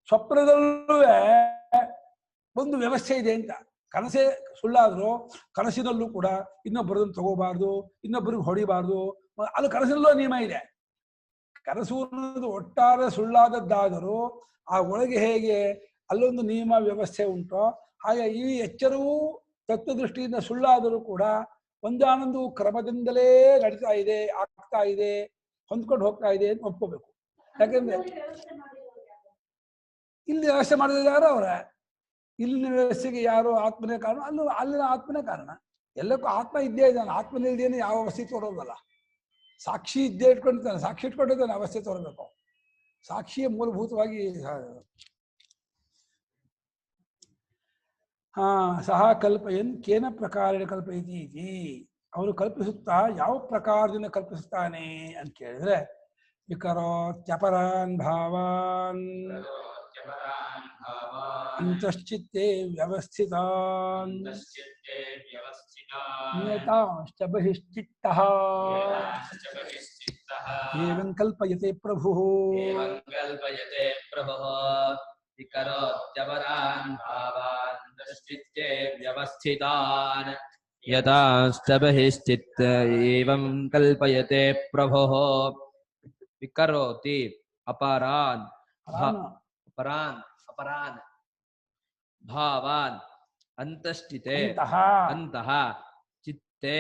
Speaker 2: ಸ್ವಪ್ನದಲ್ಲೂ ಒಂದು ವ್ಯವಸ್ಥೆ ಇದೆ ಅಂತ. ಕನಸೇ ಸುಳ್ಳಾದ್ರು ಕನಸಿನಲ್ಲೂ ಕೂಡ ಇನ್ನೊಬ್ಬರದನ್ನು ತಗೋಬಾರ್ದು, ಇನ್ನೊಬ್ಬರಿಗೆ ಹೊಡಿಬಾರ್ದು, ಅದು ಕನಸಿನಲ್ಲೂ ನಿಯಮ ಇದೆ. ಕನಸು ಅನ್ನೋದು ಒಟ್ಟಾರೆ ಸುಳ್ಳಾದದ್ದಾದರೂ ಆ ಒಳಗೆ ಹೇಗೆ ಅಲ್ಲೊಂದು ನಿಯಮ ವ್ಯವಸ್ಥೆ ಉಂಟೋ ಹಾಗೆ ಈ ಎಚ್ಚರವೂ ತತ್ವದೃಷ್ಟಿಯಿಂದ ಸುಳ್ಳಾದರೂ ಕೂಡ ಒಂದಾನೊಂದು ಕ್ರಮದಿಂದಲೇ ನಡೀತಾ ಇದೆ, ಆಗ್ತಾ ಇದೆ, ಹೊಂದ್ಕೊಂಡು ಹೋಗ್ತಾ ಇದೆ ಅಂತ ಒಪ್ಕೋಬೇಕು. ಯಾಕೆಂದ್ರೆ ಇಲ್ಲಿ ವ್ಯವಸ್ಥೆ ಮಾಡಿದಾರೋ ಅವರ, ಇಲ್ಲಿನ ವ್ಯವಸ್ಥೆಗೆ ಯಾರು ಆತ್ಮನೇ ಕಾರಣ, ಅಲ್ಲಿನ ಆತ್ಮನೇ ಕಾರಣ. ಎಲ್ಲಕ್ಕೂ ಆತ್ಮ ಇದ್ದೇ ಇದ್ದಾನೆ, ಆತ್ಮನಿಲ್ದೇನೆ ಯಾವ ಅವಸ್ಥೆ ತೋರೋದಲ್ಲ. ಸಾಕ್ಷಿ ಇದ್ದೇ ಇಟ್ಕೊಂಡಿದ್ದಾನೆ, ಸಾಕ್ಷಿ ಇಟ್ಕೊಂಡಿದ್ದಾನೆ, ಅವಸ್ಥೆ ತೋರಬೇಕು. ಸಾಕ್ಷಿಯೇ ಮೂಲಭೂತವಾಗಿ. ಸಹ ಕಲ್ಪಯನ್ ಕೇನ ಪ್ರಕಾರೇಣ ಕಲ್ಪಯತಿ ಇತಿ, ಅವನು ಕಲ್ಪಿಸುತ್ತಾ ಯಾವ ಪ್ರಕಾರದಿಂದ ಕಲ್ಪಿಸುತ್ತಾನೆ ಅಂತ ಕೇಳಿದ್ರೆ, ವಿಕರೋತ್ಯಪರಾನ್ ಭಾವಾನ್ ಅಂತಶ್ಚಿತ್ತೇ ವ್ಯವಸ್ಥಿತಾನ್ ನಿಯತಾಂಶ್ಚ ಬಹಿಶ್ಚಿತ್ತಃ ಏವಂ ಕಲ್ಪಯತೆ ಪ್ರಭುಃ.
Speaker 3: ವಿಕರೋತ್ಯಪರಾನ್ ಭಾವಾನ್ ಅಂತಶ್ಚಿತ್ತೇ ವ್ಯವಸ್ಥಿತಾನ್ ಯಥಾಶ್ಚ ಬಹಿಶ್ಚಿತ್ತ ಏವಂ ಕಲ್ಪಯತೆ ಪ್ರಭುಃ. ವಿಕರೋತಿ ಅಪರಾನ್ ಭಾವಾನ್ ಅಂತಸ್ಥಿತೆ ಅಂತಃ ಚಿತ್ತೆ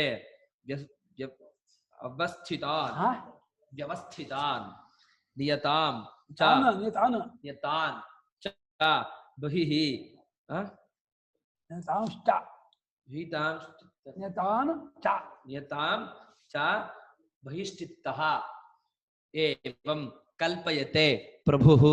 Speaker 3: ವ್ಯವಸ್ಥಿತಾನ್ ನಿಯತಾಂ ಚ ನಿಯತಾನ್ ಚ ಬಹಿಃ ನಿಯತಾಂ ಚ ಬಹಿಶ್ಚಿತ್ತಃ ಏವಂ ಕಲ್ಪಯತೆ ಪ್ರಭುಃ.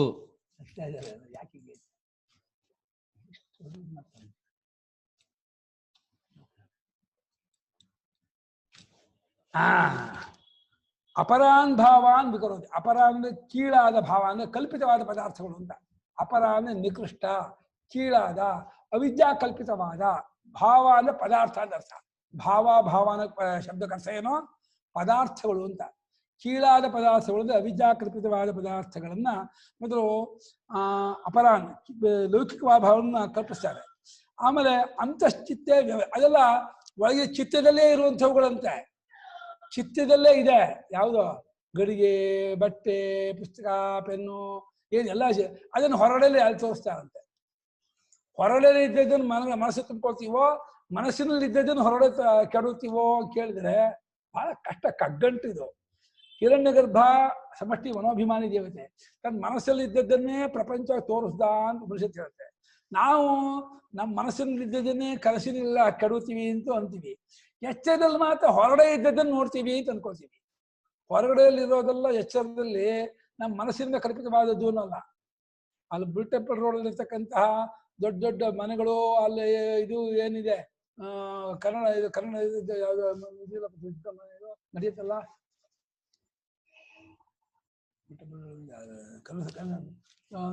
Speaker 2: ಅಪರಾನ್ ಭಾವಾನ್ ವಿಕರೋತಿ. ಅಪರ ಅಂದ್ರೆ ಕೀಳಾದ ಭಾವ ಅಂದ್ರೆ ಕಲ್ಪಿತವಾದ ಪದಾರ್ಥಗಳು ಅಂತ. ಅಪರ ಅಂದ್ರೆ ನಿಕೃಷ್ಟ, ಕೀಳಾದ ಅವಿದ್ಯಾ ಕಲ್ಪಿತವಾದ ಭಾವ ಅಂದ್ರೆ ಪದಾರ್ಥ ಅಂತ ಅರ್ಥ. ಭಾವನ ಶಬ್ದಕ್ಕೆ ಅರ್ಥ ಏನೋ ಪದಾರ್ಥಗಳು ಅಂತ. ಕೀಳಾದ ಪದಾರ್ಥಗಳು ಅಂದ್ರೆ ಅವಿದ್ಯಾ ಕಲ್ಪಿತವಾದ ಪದಾರ್ಥಗಳನ್ನ ಮೊದಲು ಅಪರಾನ್ ಲೌಕಿಕವಾದ ಭಾವನ ಕಲ್ಪಿಸ್ತಾರೆ. ಆಮೇಲೆ ಅಂತಶ್ಚಿತ್ತೆ ಅದೆಲ್ಲ ಒಳಗೆ ಚಿತ್ತದಲ್ಲೇ ಇರುವಂಥವುಗಳಂತೆ. ಚಿತ್ತದಲ್ಲೇ ಇದೆ. ಯಾವುದೋ ಗಡಿಗೆ, ಬಟ್ಟೆ, ಪುಸ್ತಕ, ಪೆನ್ನು ಏನೆಲ್ಲ ಅದನ್ನು ಹೊರಗಡೆಯಲ್ಲಿ ಅಲ್ಲಿ ತೋರಿಸ್ತಾರಂತೆ. ಹೊರಗಡೆ ಇದ್ದದ್ದನ್ನು ಮನಸ್ಸು ತುಂಬ್ಕೊಳ್ತೀವೋ, ಮನಸ್ಸಿನಲ್ಲಿ ಇದ್ದದ್ದನ್ನು ಹೊರಗಡೆ ಕೆಡುತ್ತೀವೋ ಕೇಳಿದ್ರೆ ಬಹಳ ಕಷ್ಟ, ಕಗ್ಗಂಟು ಇದು. ಹಿರಣ್ಯಗರ್ಭ ಸಮಷ್ಟಿ ಮನೋಭಿಮಾನಿ ದೇವತೆ ತನ್ನ ಮನಸ್ಸಲ್ಲಿ ಇದ್ದದ್ದನ್ನೇ ಪ್ರಪಂಚ ತೋರಿಸ್ದ ಅಂತ ಉಪನಿಷತ್ತು ಹೇಳುತ್ತೆ. ನಾವು ನಮ್ಮ ಮನಸ್ಸಿನಲ್ಲಿ ಇದ್ದದನ್ನೇ ಕನಸಿನೆಲ್ಲ ಕೆಡುತ್ತೀವಿ ಅಂತ ಅಂತೀವಿ. ಎಚ್ಚರದಲ್ಲಿ ಮಾತ್ರ ಹೊರಗಡೆ ಇದ್ದದ್ದನ್ನು ನೋಡ್ತೀವಿ ಅಂತ ಅನ್ಕೋತೀವಿ. ಹೊರಗಡೆಯಲ್ಲಿರೋದೆಲ್ಲ ಎಚ್ಚರದಲ್ಲಿ ನಮ್ಮ ಮನಸ್ಸಿನಿಂದ ಕಲ್ಪಿತವಾದದ್ದು ಅನ್ನಲ್ಲ. ಅಲ್ಲಿ ಬುಲ್ಟೆಪ್ಪಲ್ ರೋಡ್ ಇರ್ತಕ್ಕಂತಹ ದೊಡ್ಡ ದೊಡ್ಡ ಮನೆಗಳು, ಅಲ್ಲಿ ಇದು ಏನಿದೆ ಕನ್ನಡ ನಡೆಯುತ್ತಲ್ಲ,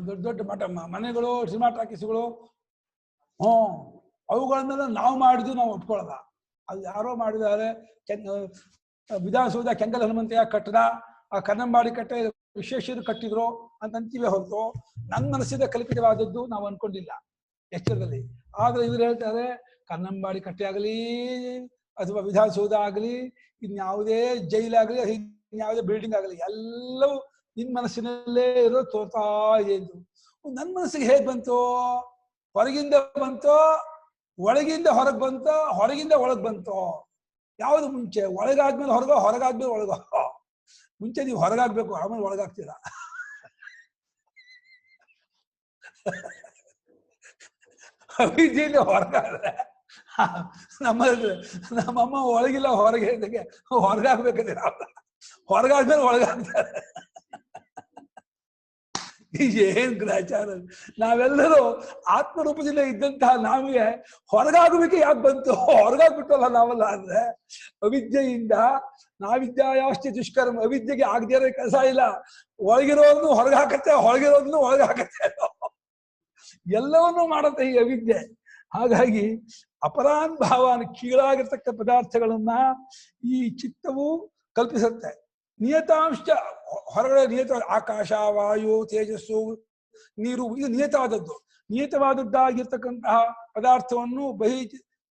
Speaker 2: ದೊಡ್ಡ ದೊಡ್ಡ ಮನೆಗಳು, ಸಿನಿಮಾ ಟಾಕೀಸ್ಗಳು, ಅವುಗಳನ್ನೆಲ್ಲ ನಾವು ಮಾಡಿದ್ದು ನಾವು ಒಪ್ಕೊಳ್ಳಲ್ಲ. ಅದು ಯಾರೋ ಮಾಡಿದ್ದಾರೆ. ವಿಧಾನಸೌಧ ಕೆಂಗಲ್ ಹನುಮಂತಯ್ಯ ಕಟ್ಟದ, ಆ ಕನ್ನಂಬಾಡಿ ಕಟ್ಟೆ ವಿಶ್ವೇಶ್ವರ ಕಟ್ಟಿದ್ರು ಅಂತ ಅಂತೀವಿ ಹೊರತು ನನ್ನ ಮನಸ್ಸಿಂದ ಕಲ್ಪಿತವಾದದ್ದು ನಾವು ಅನ್ಕೊಂಡಿಲ್ಲ ಎಚ್ಚರದಲ್ಲಿ. ಆದ್ರೆ ಇವ್ರು ಹೇಳ್ತಾರೆ ಕನ್ನಂಬಾಡಿ ಕಟ್ಟೆ ಆಗಲಿ ಅಥವಾ ವಿಧಾನಸೌಧ ಆಗಲಿ, ಇನ್ಯಾವುದೇ ಜೈಲಾಗಲಿ, ಇನ್ಯಾವುದೇ ಬಿಲ್ಡಿಂಗ್ ಆಗಲಿ, ಎಲ್ಲವೂ ನಿನ್ನ ಮನಸ್ಸಿನಲ್ಲೇ ಇರೋ ತೋರ್ತಾ ಇದೆ ಎಂದು. ನನ್ನ ಮನಸ್ಸಿಗೆ ಹೇಗೆ ಬಂತು? ಹೊರಗಿಂದ ಬಂತೋ, ಒಳಗಿಂದ ಹೊರಗೆ ಬಂತೋ, ಹೊರಗಿಂದ ಒಳಗೆ ಬಂತೋ? ಯಾವುದು ಮುಂಚೆ? ಒಳಗಾದ್ಮೇಲೆ ಹೊರಗೋ, ಹೊರಗಾದ್ಮೇಲೆ ಒಳಗೋ? ಮುಂಚೆ ನೀವು ಹೊರಗಾಗ್ಬೇಕು, ಆಮೇಲೆ ಒಳಗಾಗ್ತೀರಾ. ಅವಿದ್ಯೆಯಿಂದ ಹೊರಗಾದ್ರೆ ನಮ್ಮಮ್ಮ ಒಳಗಿಲ್ಲ ಹೊರಗೆ ಇದ್ದಕ್ಕೆ ಹೊರಗಾಗ್ಬೇಕಂದ್ರೆ ಹೊರಗಾದ್ಮೇಲೆ ಒಳಗಾಗ್ತಾರೆ. ಏನ್ ಗ್ರಾಚಾರ! ನಾವೆಲ್ಲರೂ ಆತ್ಮರೂಪದಿಂದ ಇದ್ದಂತಹ ನಮಗೆ ಹೊರಗಾಗಬೇಕೆ ಯಾಕೆ ಬಂತು? ಹೊರಗಾಗ್ಬಿಟ್ಟಲ್ಲ ನಾವಲ್ಲ. ಅಂದ್ರೆ ಅವಿದ್ಯೆಯಿಂದ ನಾವಿದ್ಯಾಯಾಸ್ತಿ ದುಷ್ಕರ್ಮ, ಅವಿದ್ಯೆಗೆ ಆಗದೇ ಇರೋ ಕೆಲಸ ಇಲ್ಲ. ಒಳಗಿರೋದನ್ನು ಹೊರಗಾಕತ್ತೆ, ಹೊರಗಿರೋದನ್ನು ಒಳಗಾಕತ್ತೆ, ಎಲ್ಲವನ್ನೂ ಮಾಡತ್ತೆ ಈ ಅವಿದ್ಯೆ. ಹಾಗಾಗಿ ಅಪರಾನ್ ಭಾವನ ಕೀಳಾಗಿರ್ತಕ್ಕ ಪದಾರ್ಥಗಳನ್ನ ಈ ಚಿತ್ತವು ಕಲ್ಪಿಸುತ್ತೆ. ನಿಯತಾಂಶ ಹೊರಗಡೆ ನಿಯತ, ಆಕಾಶ, ವಾಯು, ತೇಜಸ್ಸು, ನೀರು, ಇದು ನಿಯತವಾದದ್ದು. ನಿಯತವಾದದ್ದಾಗಿರ್ತಕ್ಕಂತಹ ಪದಾರ್ಥವನ್ನು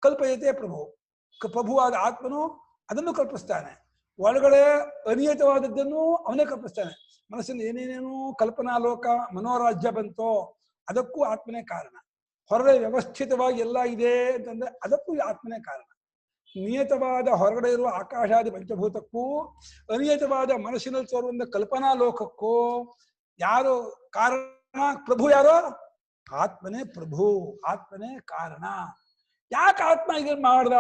Speaker 2: ಕಲ್ಪಯತೆ ಪ್ರಭುವಾದ ಆತ್ಮನು ಅದನ್ನು ಕಲ್ಪಿಸ್ತಾನೆ. ಒಳಗಡೆ ಅನಿಯತವಾದದ್ದನ್ನು ಅವನೇ ಕಲ್ಪಿಸ್ತಾನೆ. ಮನಸ್ಸಿನಲ್ಲಿ ಏನೇನೇನು ಕಲ್ಪನಾ ಲೋಕ, ಮನೋರಾಜ್ಯ ಬಂತೋ ಅದಕ್ಕೂ ಆತ್ಮನೇ ಕಾರಣ. ಹೊರಗಡೆ ವ್ಯವಸ್ಥಿತವಾಗಿ ಎಲ್ಲ ಇದೆ ಅಂತಂದ್ರೆ ಅದಕ್ಕೂ ಆತ್ಮನೇ ಕಾರಣ. ನಿಯತವಾದ ಹೊರಗಡೆ ಇರುವ ಆಕಾಶಾದಿ ಪಂಚಭೂತಕ್ಕೂ ಅನಿಯತವಾದ ಮನಸ್ಸಿನಲ್ಲಿ ತೋರುವಂತ ಕಲ್ಪನಾ ಲೋಕಕ್ಕೂ ಯಾರು ಕಾರಣ? ಪ್ರಭು ಯಾರೋ? ಆತ್ಮನೇ ಪ್ರಭು, ಆತ್ಮನೇ ಕಾರಣ. ಯಾಕೆ ಆತ್ಮ ಇದನ್ನ ಮಾಡ್ದ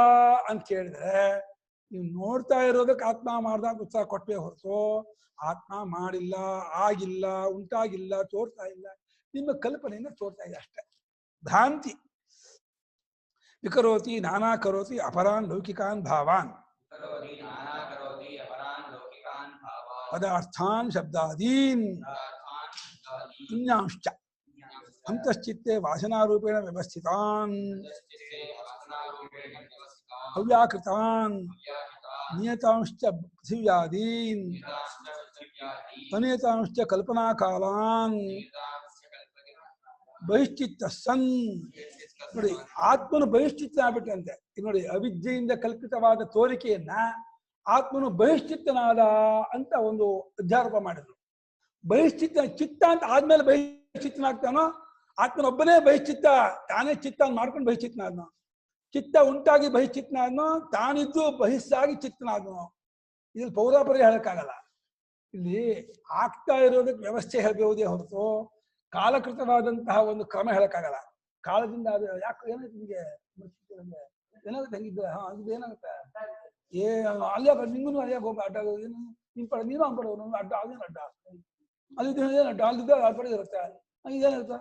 Speaker 2: ಅಂತ ಕೇಳಿದ್ರೆ, ನೀವು ನೋಡ್ತಾ ಇರೋದಕ್ಕೆ ಆತ್ಮ ಮಾಡ್ದ ಅಂತ ಉತ್ಸಾಹ ಕೊಟ್ಟೆ ಹೊರತು ಆತ್ಮ ಮಾಡಿಲ್ಲ, ಆಗಿಲ್ಲ, ಉಂಟಾಗಿಲ್ಲ, ತೋರ್ತಾ ಇಲ್ಲ. ನಿಮ್ಮ ಕಲ್ಪನೆಯಿಂದ ತೋರ್ತಾ ಇದೆ ಅಷ್ಟೇ. ಭ್ರಾಂತಿ. ವಿಕರೋತಿ ನಾನಾ ಕರೋತಿ ಅಪರಾನ್ ಲೌಕಿಕಾನ್ ಭಾವಾನ್ ಪದಾರ್ಥಾನ್ ಶಬ್ದಾದೀನ್ ಅನ್ಯಾಂಶ್ಚ ಅಂತಶ್ಚಿತ್ತೆ ವಾಸನಾರೂಪೇಣ ವ್ಯವಸ್ಥಿತಾನ್ ಅವ್ಯಾಕೃತಾನ್ ನಿಯತಾಂಶ್ಚ ಪೃಥಿವ್ಯಾದೀನ್ ಅನಿಯತಾಂಶ್ಚ ಕಲ್ಪನಾಕಾಲಾನ್ ಬಹಿಶ್ಚಿತ್ತ ಸನ್. ನೋಡಿ, ಆತ್ಮನು ಬಹಿಶ್ಚಿತ್ತ ಆಗ್ಬಿಟ್ಟಂತೆ. ನೋಡಿ, ಅವಿದ್ಯೆಯಿಂದ ಕಲ್ಪಿತವಾದ ತೋರಿಕೆಯನ್ನ ಆತ್ಮನು ಬಹಿಶ್ಚಿತ್ತನಾದ ಅಂತ ಒಂದು ಅಧ್ಯಾರೋಪ ಮಾಡಿದ್ರು. ಬಹಿಶ್ಚಿತ್ತ ಚಿತ್ತ ಅಂತ ಆದ್ಮೇಲೆ ಬಹಿಶ್ಚಿತ್ತನಾಗ್ತಾನೋ? ಆತ್ಮನೊಬ್ಬನೇ ಬಹಿಶ್ಚಿತ್ತ, ತಾನೇ ಚಿತ್ತ ಮಾಡ್ಕೊಂಡು ಬಹಿಶ್ಚಿತ್ತನಾದ್ನೋ? ಚಿತ್ತ ಉಂಟಾಗಿ ಬಹಿಶ್ಚಿತ್ತನಾದ್ನೋ? ತಾನಿದ್ದು ಬಹಿಸ್ಸಾಗಿ ಚಿತ್ತನಾದ್ನೋ? ಇದ್ರಲ್ಲಿ ಪೌರಾಪರಿ ಹೇಳಕ್ಕಾಗಲ್ಲ. ಇಲ್ಲಿ ಆಗ್ತಾ ಇರೋದಕ್ಕೆ ವ್ಯವಸ್ಥೆ ಹೇಳಬಹುದೇ ಹೊರತು ಕಾಲಕೃತವಾದಂತಹ ಒಂದು ಕ್ರಮ ಹೇಳಕ್ಕಾಗಲ್ಲ. ಕಾಲದಿಂದ ಅದು ಯಾಕೆ ಏನಾಗುತ್ತೆ ನಿಮಗೆ ಏನಾಗುತ್ತೆ ಹೆಂಗಿದ್ರೆ ಏನಾಗುತ್ತೆ ಅಲ್ಲೇ ನಿಂಗೂ ಅಲ್ಲೇ ಹೋಗಿ ಅಡ್ಡ ಏನು ನಿಮ್ ಪಡ ನೀನು ಅನ್ಪಡ ಅಡ್ಡ ಅದೇನು ಅಡ್ಡ ಅಲ್ಲಿದ್ದೇನು ಅಡ್ಡ ಅಲ್ಲಿದ್ದ ಆ ಪಡೆ ಇರುತ್ತೆ. ಇದೇನಿರುತ್ತೆ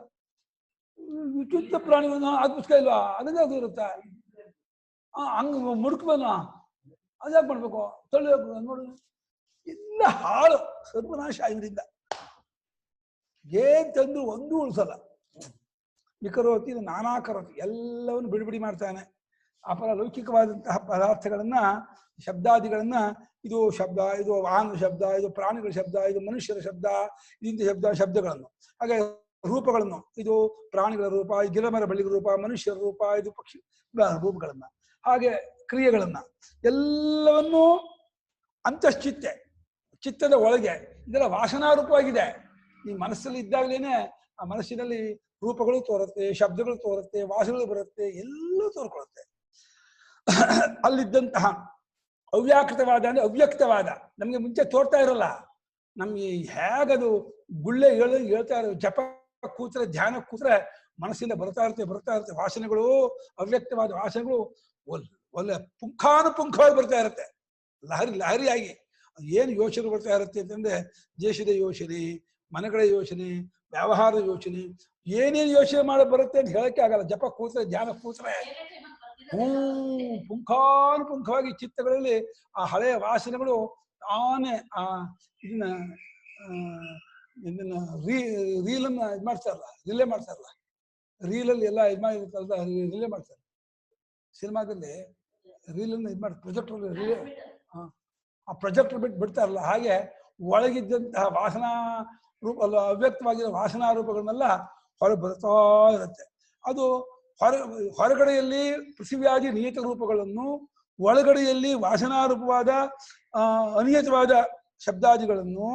Speaker 2: ವಿಚಿತ್ರ ಪ್ರಾಣಿಗಳನ್ನು ಅದು ಪುಸ್ತಕ ಇಲ್ವಾ? ಅದನ್ನೇ ಅದು ಇರುತ್ತೆ. ಹಂಗ ಮುಡುಕ್ಬಲ್ಲ ಅದ್ಯಾಕೆ ಮಾಡ್ಬೇಕು? ತೊಳಿಬೇಕು ನೋಡಿ, ಎಲ್ಲ ಹಾಳು ಸರ್ವನಾಶ ಇದರಿಂದ. ಏನ್ ತಂದ್ರು ಒಂದೂ ಉಳಿಸಲ್ಲ. ವಿಕರೋತಿ ಇದು ನಾನಾ ಕರೋತಿ, ಎಲ್ಲವನ್ನು ಬಿಡುಬಿಡಿ ಮಾಡ್ತಾನೆ. ಅಪರ ಲೌಕಿಕವಾದಂತಹ ಪದಾರ್ಥಗಳನ್ನ, ಶಬ್ದಾದಿಗಳನ್ನ, ಇದು ಶಬ್ದ, ಇದು ವಾಹನ ಶಬ್ದ, ಇದು ಪ್ರಾಣಿಗಳ ಶಬ್ದ, ಇದು ಮನುಷ್ಯರ ಶಬ್ದ, ಇಂಥ ಶಬ್ದಗಳನ್ನು, ಹಾಗೆ ರೂಪಗಳನ್ನು, ಇದು ಪ್ರಾಣಿಗಳ ರೂಪ, ಗಿಡಮರ ಬಳ್ಳಿಗಳ ರೂಪ, ಮನುಷ್ಯರ ರೂಪ, ಇದು ಪಕ್ಷಿ ರೂಪಗಳನ್ನ, ಹಾಗೆ ಕ್ರಿಯೆಗಳನ್ನ ಎಲ್ಲವನ್ನೂ ಅಂತಶ್ಚಿತ್ತೆ, ಚಿತ್ತದ ಒಳಗೆ ಇದೆಲ್ಲ ವಾಸನಾರೂಪವಾಗಿದೆ. ಈ ಮನಸ್ಸಲ್ಲಿ ಇದ್ದಾಗಲೇನೆ ಆ ಮನಸ್ಸಿನಲ್ಲಿ ರೂಪಗಳು ತೋರುತ್ತೆ, ಶಬ್ದಗಳು ತೋರುತ್ತೆ, ವಾಸಗಳು ಬರುತ್ತೆ, ಎಲ್ಲವೂ ತೋರ್ಕೊಳ್ಳುತ್ತೆ. ಅಲ್ಲಿದ್ದಂತಹ ಅವ್ಯಾಕೃತವಾದ ಅಂದ್ರೆ ಅವ್ಯಕ್ತವಾದ, ನಮ್ಗೆ ಮುಂಚೆ ತೋರ್ತಾ ಇರಲ್ಲ, ನಮ್ಗೆ ಹೇಗದು ಗುಳ್ಳೆ ಹೇಳ್ತಾ ಇರೋ, ಜಪ ಕೂತ್ರೆ, ಧ್ಯಾನ ಕೂತ್ರೆ ಮನಸ್ಸಿಂದ ಬರ್ತಾ ಇರುತ್ತೆ ವಾಸನೆಗಳು, ಅವ್ಯಕ್ತವಾದ ವಾಸನೆಗಳು ಒಳ್ಳೆ ಪುಂಖಾನುಪುಂಖವಾಗಿ ಬರ್ತಾ ಇರುತ್ತೆ, ಲಹರಿಯಾಗಿ. ಏನು ಯೋಚನೆ ಬರ್ತಾ ಇರುತ್ತೆ ಅಂತಂದ್ರೆ, ದೇಶದ ಯೋಚನೆ, ಮನೆಗಳ ಯೋಚನೆ, ವ್ಯವಹಾರದ ಯೋಚನೆ, ಏನೇನು ಯೋಚನೆ ಮಾಡಿ ಬರುತ್ತೆ ಅಂತ ಹೇಳಕ್ಕೆ ಆಗಲ್ಲ. ಜಪ ಕೂತ್ರೆ, ಧ್ಯಾನ ಕೂತ್ರೆ ಪುಂಖಾನುಪುಂಖವಾಗಿ ಚಿತ್ತಗಳಲ್ಲಿ ಆ ಹಳೆಯ ವಾಸನೆಗಳು ತಾನೇ ಆ ಇದನ್ನ ರೀಲನ್ನ ಇದು ಮಾಡ್ತಾರಲ್ಲ, ರಿಲೇ ಮಾಡ್ತಾರಲ್ಲ, ರೀಲಲ್ಲಿ ಎಲ್ಲ ಇದು ಮಾಡಿರ್ತಾರಲ್ಲ, ರಿಲೇ ಮಾಡ್ತಾರೆ. ಸಿನಿಮಾದಲ್ಲಿ ರೀಲನ್ನು ಇದು ಮಾಡಿ ಪ್ರೊಜೆಕ್ಟರ್ ರಿಲೇ, ಆ ಪ್ರೊಜೆಕ್ಟರ್ ಬಿಡ್ತಾರಲ್ಲ, ಹಾಗೆ ಒಳಗಿದ್ದಂತಹ ವಾಸನಾ ರೂಪ ಅಲ್ಲ, ಅವ್ಯಕ್ತವಾಗಿರೋ ವಾಸನಾ ರೂಪಗಳನ್ನೆಲ್ಲ ಹೊರಗೆ ಬರ್ತಾ ಇರುತ್ತೆ. ಅದು ಹೊರಗಡೆಯಲ್ಲಿ ಪೃಥಿವ್ಯಾದಿ ನಿಯತ ರೂಪಗಳನ್ನು, ಒಳಗಡೆಯಲ್ಲಿ ವಾಸನಾರೂಪವಾದ ಅನಿಯತವಾದ ಶಬ್ದಾದಿಗಳನ್ನು,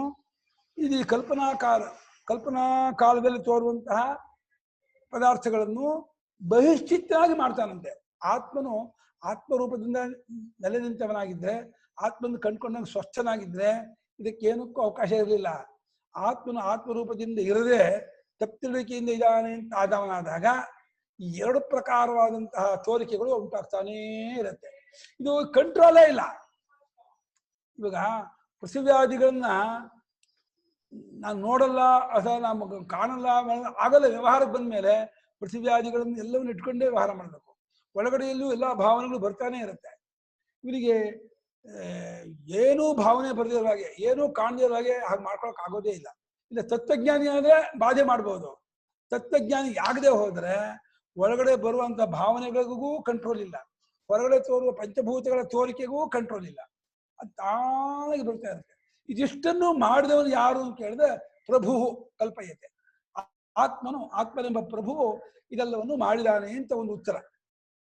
Speaker 2: ಇದು ಕಲ್ಪನಾ ಕಾಲದಲ್ಲಿ ತೋರುವಂತಹ ಪದಾರ್ಥಗಳನ್ನು ಬಹಿಶ್ಚಿತ್ತನಾಗಿ ಮಾಡ್ತಾನಂತೆ. ಆತ್ಮನು ಆತ್ಮರೂಪದಿಂದ ನೆಲೆ ನಿಂತವನಾಗಿದ್ರೆ, ಆತ್ಮನ ಕಂಡ್ಕೊಂಡಂಗೆ ಸ್ವಚ್ಛನಾಗಿದ್ರೆ ಇದಕ್ಕೇನಕ್ಕೂ ಅವಕಾಶ ಇರಲಿಲ್ಲ. ಆತ್ಮನು ಆತ್ಮರೂಪದಿಂದ ಇರದೆ ತಪ್ಪಿಳಿಕೆಯಿಂದ ಇದ್ದಾನೆ ಅಂತ ಆದವನಾದಾಗ ಈ ಎರಡು ಪ್ರಕಾರವಾದಂತಹ ತೋರಿಕೆಗಳು ಉಂಟಾಗ್ತಾನೇ ಇರುತ್ತೆ. ಇದು ಕಂಟ್ರೋಲೇ ಇಲ್ಲ. ಇವಾಗ ಪೃಥಿವ್ಯಾದಿಗಳನ್ನ ನಾನು ನೋಡಲ್ಲ ಅಥವಾ ನಮಗೆ ಕಾಣಲ್ಲ ಆಗಲ್ಲ. ವ್ಯವಹಾರಕ್ಕೆ ಬಂದ ಮೇಲೆ ಪೃಥಿವ್ಯಾದಿಗಳನ್ನು ಎಲ್ಲವನ್ನು ಇಟ್ಕೊಂಡೇ ವ್ಯವಹಾರ ಮಾಡಬೇಕು. ಒಳಗಡೆಯಲ್ಲೂ ಎಲ್ಲ ಭಾವನೆಗಳು ಬರ್ತಾನೆ ಇರುತ್ತೆ. ಇವನಿಗೆ ಏನೂ ಭಾವನೆ ಬರದಿರೋ ಹಾಗೆ, ಏನೂ ಕಾಣದಿರೋ ಹಾಗೆ ಹಾಗೆ ಮಾಡ್ಕೊಳಕ್ ಆಗೋದೇ ಇಲ್ಲ. ಇಲ್ಲ ತತ್ವಜ್ಞಾನಿ ಆದರೆ ಬಾಧೆ ಮಾಡ್ಬೋದು. ತತ್ವಜ್ಞಾನಿ ಆಗದೆ ಹೋದ್ರೆ ಒಳಗಡೆ ಬರುವಂತ ಭಾವನೆಗಳಿಗೂ ಕಂಟ್ರೋಲ್ ಇಲ್ಲ, ಹೊರಗಡೆ ತೋರುವ ಪಂಚಭೂತಗಳ ತೋರಿಕೆಗೂ ಕಂಟ್ರೋಲ್ ಇಲ್ಲ. ಅದು ತಾನಾಗಿ ಬರ್ತಾ ಇರುತ್ತೆ. ಇದಿಷ್ಟನ್ನು ಮಾಡಿದವನು ಯಾರು ಅಂತ ಕೇಳಿದ್ರೆ ಪ್ರಭು ಕಲ್ಪಯತೆ. ಆತ್ಮನೆಂಬ ಪ್ರಭುವು ಇದೆಲ್ಲವನ್ನು ಮಾಡಿದಾನೆ ಅಂತ ಒಂದು ಉತ್ತರ.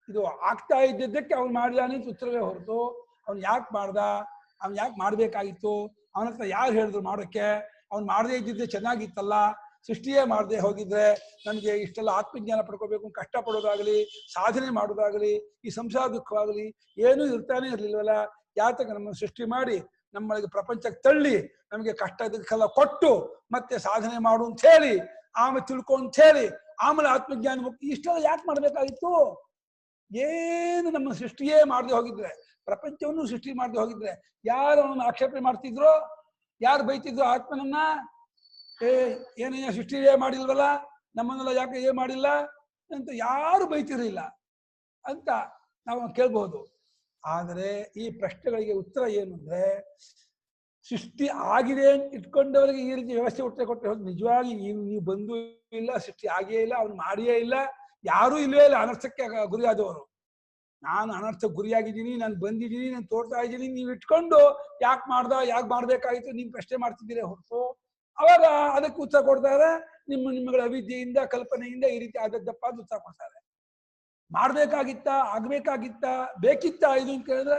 Speaker 2: ಇದು ಆಗ್ತಾ ಇದ್ದಿದ್ದಕ್ಕೆ ಅವನು ಮಾಡಿದಾನೆ ಅಂತ ಉತ್ತರವೇ ಹೊರತು ಅವ್ನು ಯಾಕೆ ಮಾಡ್ದ, ಅವ್ನು ಯಾಕೆ ಮಾಡ್ಬೇಕಾಗಿತ್ತು, ಅವನ ಹತ್ರ ಯಾರು ಹೇಳಿದ್ರು ಮಾಡೋಕ್ಕೆ, ಅವ್ನು ಮಾಡದೇ ಇದ್ದಿದ್ದೆ ಚೆನ್ನಾಗಿತ್ತಲ್ಲ, ಸೃಷ್ಟಿಯೇ ಮಾಡದೆ ಹೋಗಿದ್ರೆ ನನಗೆ ಇಷ್ಟೆಲ್ಲ ಆತ್ಮಜ್ಞಾನ ಪಡ್ಕೋಬೇಕು ಕಷ್ಟಪಡೋದಾಗಲಿ, ಸಾಧನೆ ಮಾಡೋದಾಗಲಿ, ಈ ಸಂಸಾರ ದುಃಖವಾಗಲಿ ಏನೂ ಇರ್ತಾನೆ ಇರ್ಲಿಲ್ವಲ್ಲ. ಯಾತಕ್ಕೆ ನಮ್ಮನ್ನು ಸೃಷ್ಟಿ ಮಾಡಿ ನಮ್ಮೊಳಗೆ ಪ್ರಪಂಚಕ್ಕೆ ತಳ್ಳಿ ನಮಗೆ ಕಷ್ಟ ದುಃಖೆಲ್ಲ ಕೊಟ್ಟು ಮತ್ತೆ ಸಾಧನೆ ಮಾಡು ಅಂತ ಹೇಳಿ, ಆಮೇಲೆ ತಿಳ್ಕೊ ಅಂತ ಹೇಳಿ, ಆಮೇಲೆ ಆತ್ಮಜ್ಞಾನ ಮುಕ್ತಿ ಇಷ್ಟೆಲ್ಲ ಯಾಕೆ ಮಾಡ್ಬೇಕಾಗಿತ್ತು? ಏನು ನಮ್ಮ ಸೃಷ್ಟಿಯೇ ಮಾಡದೆ ಹೋಗಿದ್ರೆ, ಪ್ರಪಂಚವನ್ನು ಸೃಷ್ಟಿ ಮಾಡದೆ ಹೋಗಿದ್ರೆ ಯಾರು ಅವನನ್ನು ಆಕ್ಷೇಪಣೆ ಮಾಡ್ತಿದ್ರು? ಯಾರು ಬೈತಿದ್ರು ಆತ್ಮನನ್ನ? ಏನೇನ ಸೃಷ್ಟಿಯೇ ಮಾಡಿಲ್ವಲ್ಲ, ನಮ್ಮನ್ನೆಲ್ಲ ಯಾಕೆ ಏನ್ ಮಾಡಿಲ್ಲ ಅಂತ ಯಾರು ಬೈತಿರಲಿಲ್ಲ ಅಂತ ನಾವು ಕೇಳ್ಬಹುದು. ಆದರೆ ಈ ಪ್ರಶ್ನೆಗಳಿಗೆ ಉತ್ತರ ಏನು ಅಂದ್ರೆ, ಸೃಷ್ಟಿ ಆಗಿದೆ ಅಂತ ಇಟ್ಕೊಂಡವರಿಗೆ ಈ ರೀತಿ ವ್ಯವಸ್ಥೆ ಕೊಟ್ಟರೆ ನಿಜವಾಗಿ ನೀವು ಬಂದು ಇಲ್ಲ, ಸೃಷ್ಟಿ ಆಗೇ ಇಲ್ಲ, ಅವ್ನು ಮಾಡಿಯೇ ಇಲ್ಲ, ಯಾರೂ ಇಲ್ಲವೇ ಇಲ್ಲ ಅನರ್ಥಕ್ಕೆ ಗುರಿಯಾದವರು. ನಾನು ಅನರ್ಥಕ್ಕೆ ಗುರಿಯಾಗಿದ್ದೀನಿ, ನಾನು ಬಂದಿದ್ದೀನಿ, ನಾನು ತೋರ್ತಾ ಇದ್ದೀನಿ, ನೀವು ಇಟ್ಕೊಂಡು ಯಾಕೆ ಮಾಡ್ದ, ಯಾಕೆ ಮಾಡ್ಬೇಕಾಗಿತ್ತು ನೀವು ಪ್ರಶ್ನೆ ಮಾಡ್ತಿದ್ದೀರಿ ಹೊರತು ಅವಾಗ ಅದಕ್ಕೆ ಉತ್ತರ ಕೊಡ್ತಾರೆ. ನಿಮ್ಮಗಳ ಅವಿದ್ಯೆಯಿಂದ ಕಲ್ಪನೆಯಿಂದ ಈ ರೀತಿ ಆದದ್ದಪ್ಪ ಅಂತ ಉತ್ತರ ಕೊಡ್ತಾರೆ. ಮಾಡ್ಬೇಕಾಗಿತ್ತ, ಆಗ್ಬೇಕಾಗಿತ್ತ, ಬೇಕಿತ್ತ ಇದು ಅಂತ ಕೇಳಿದ್ರೆ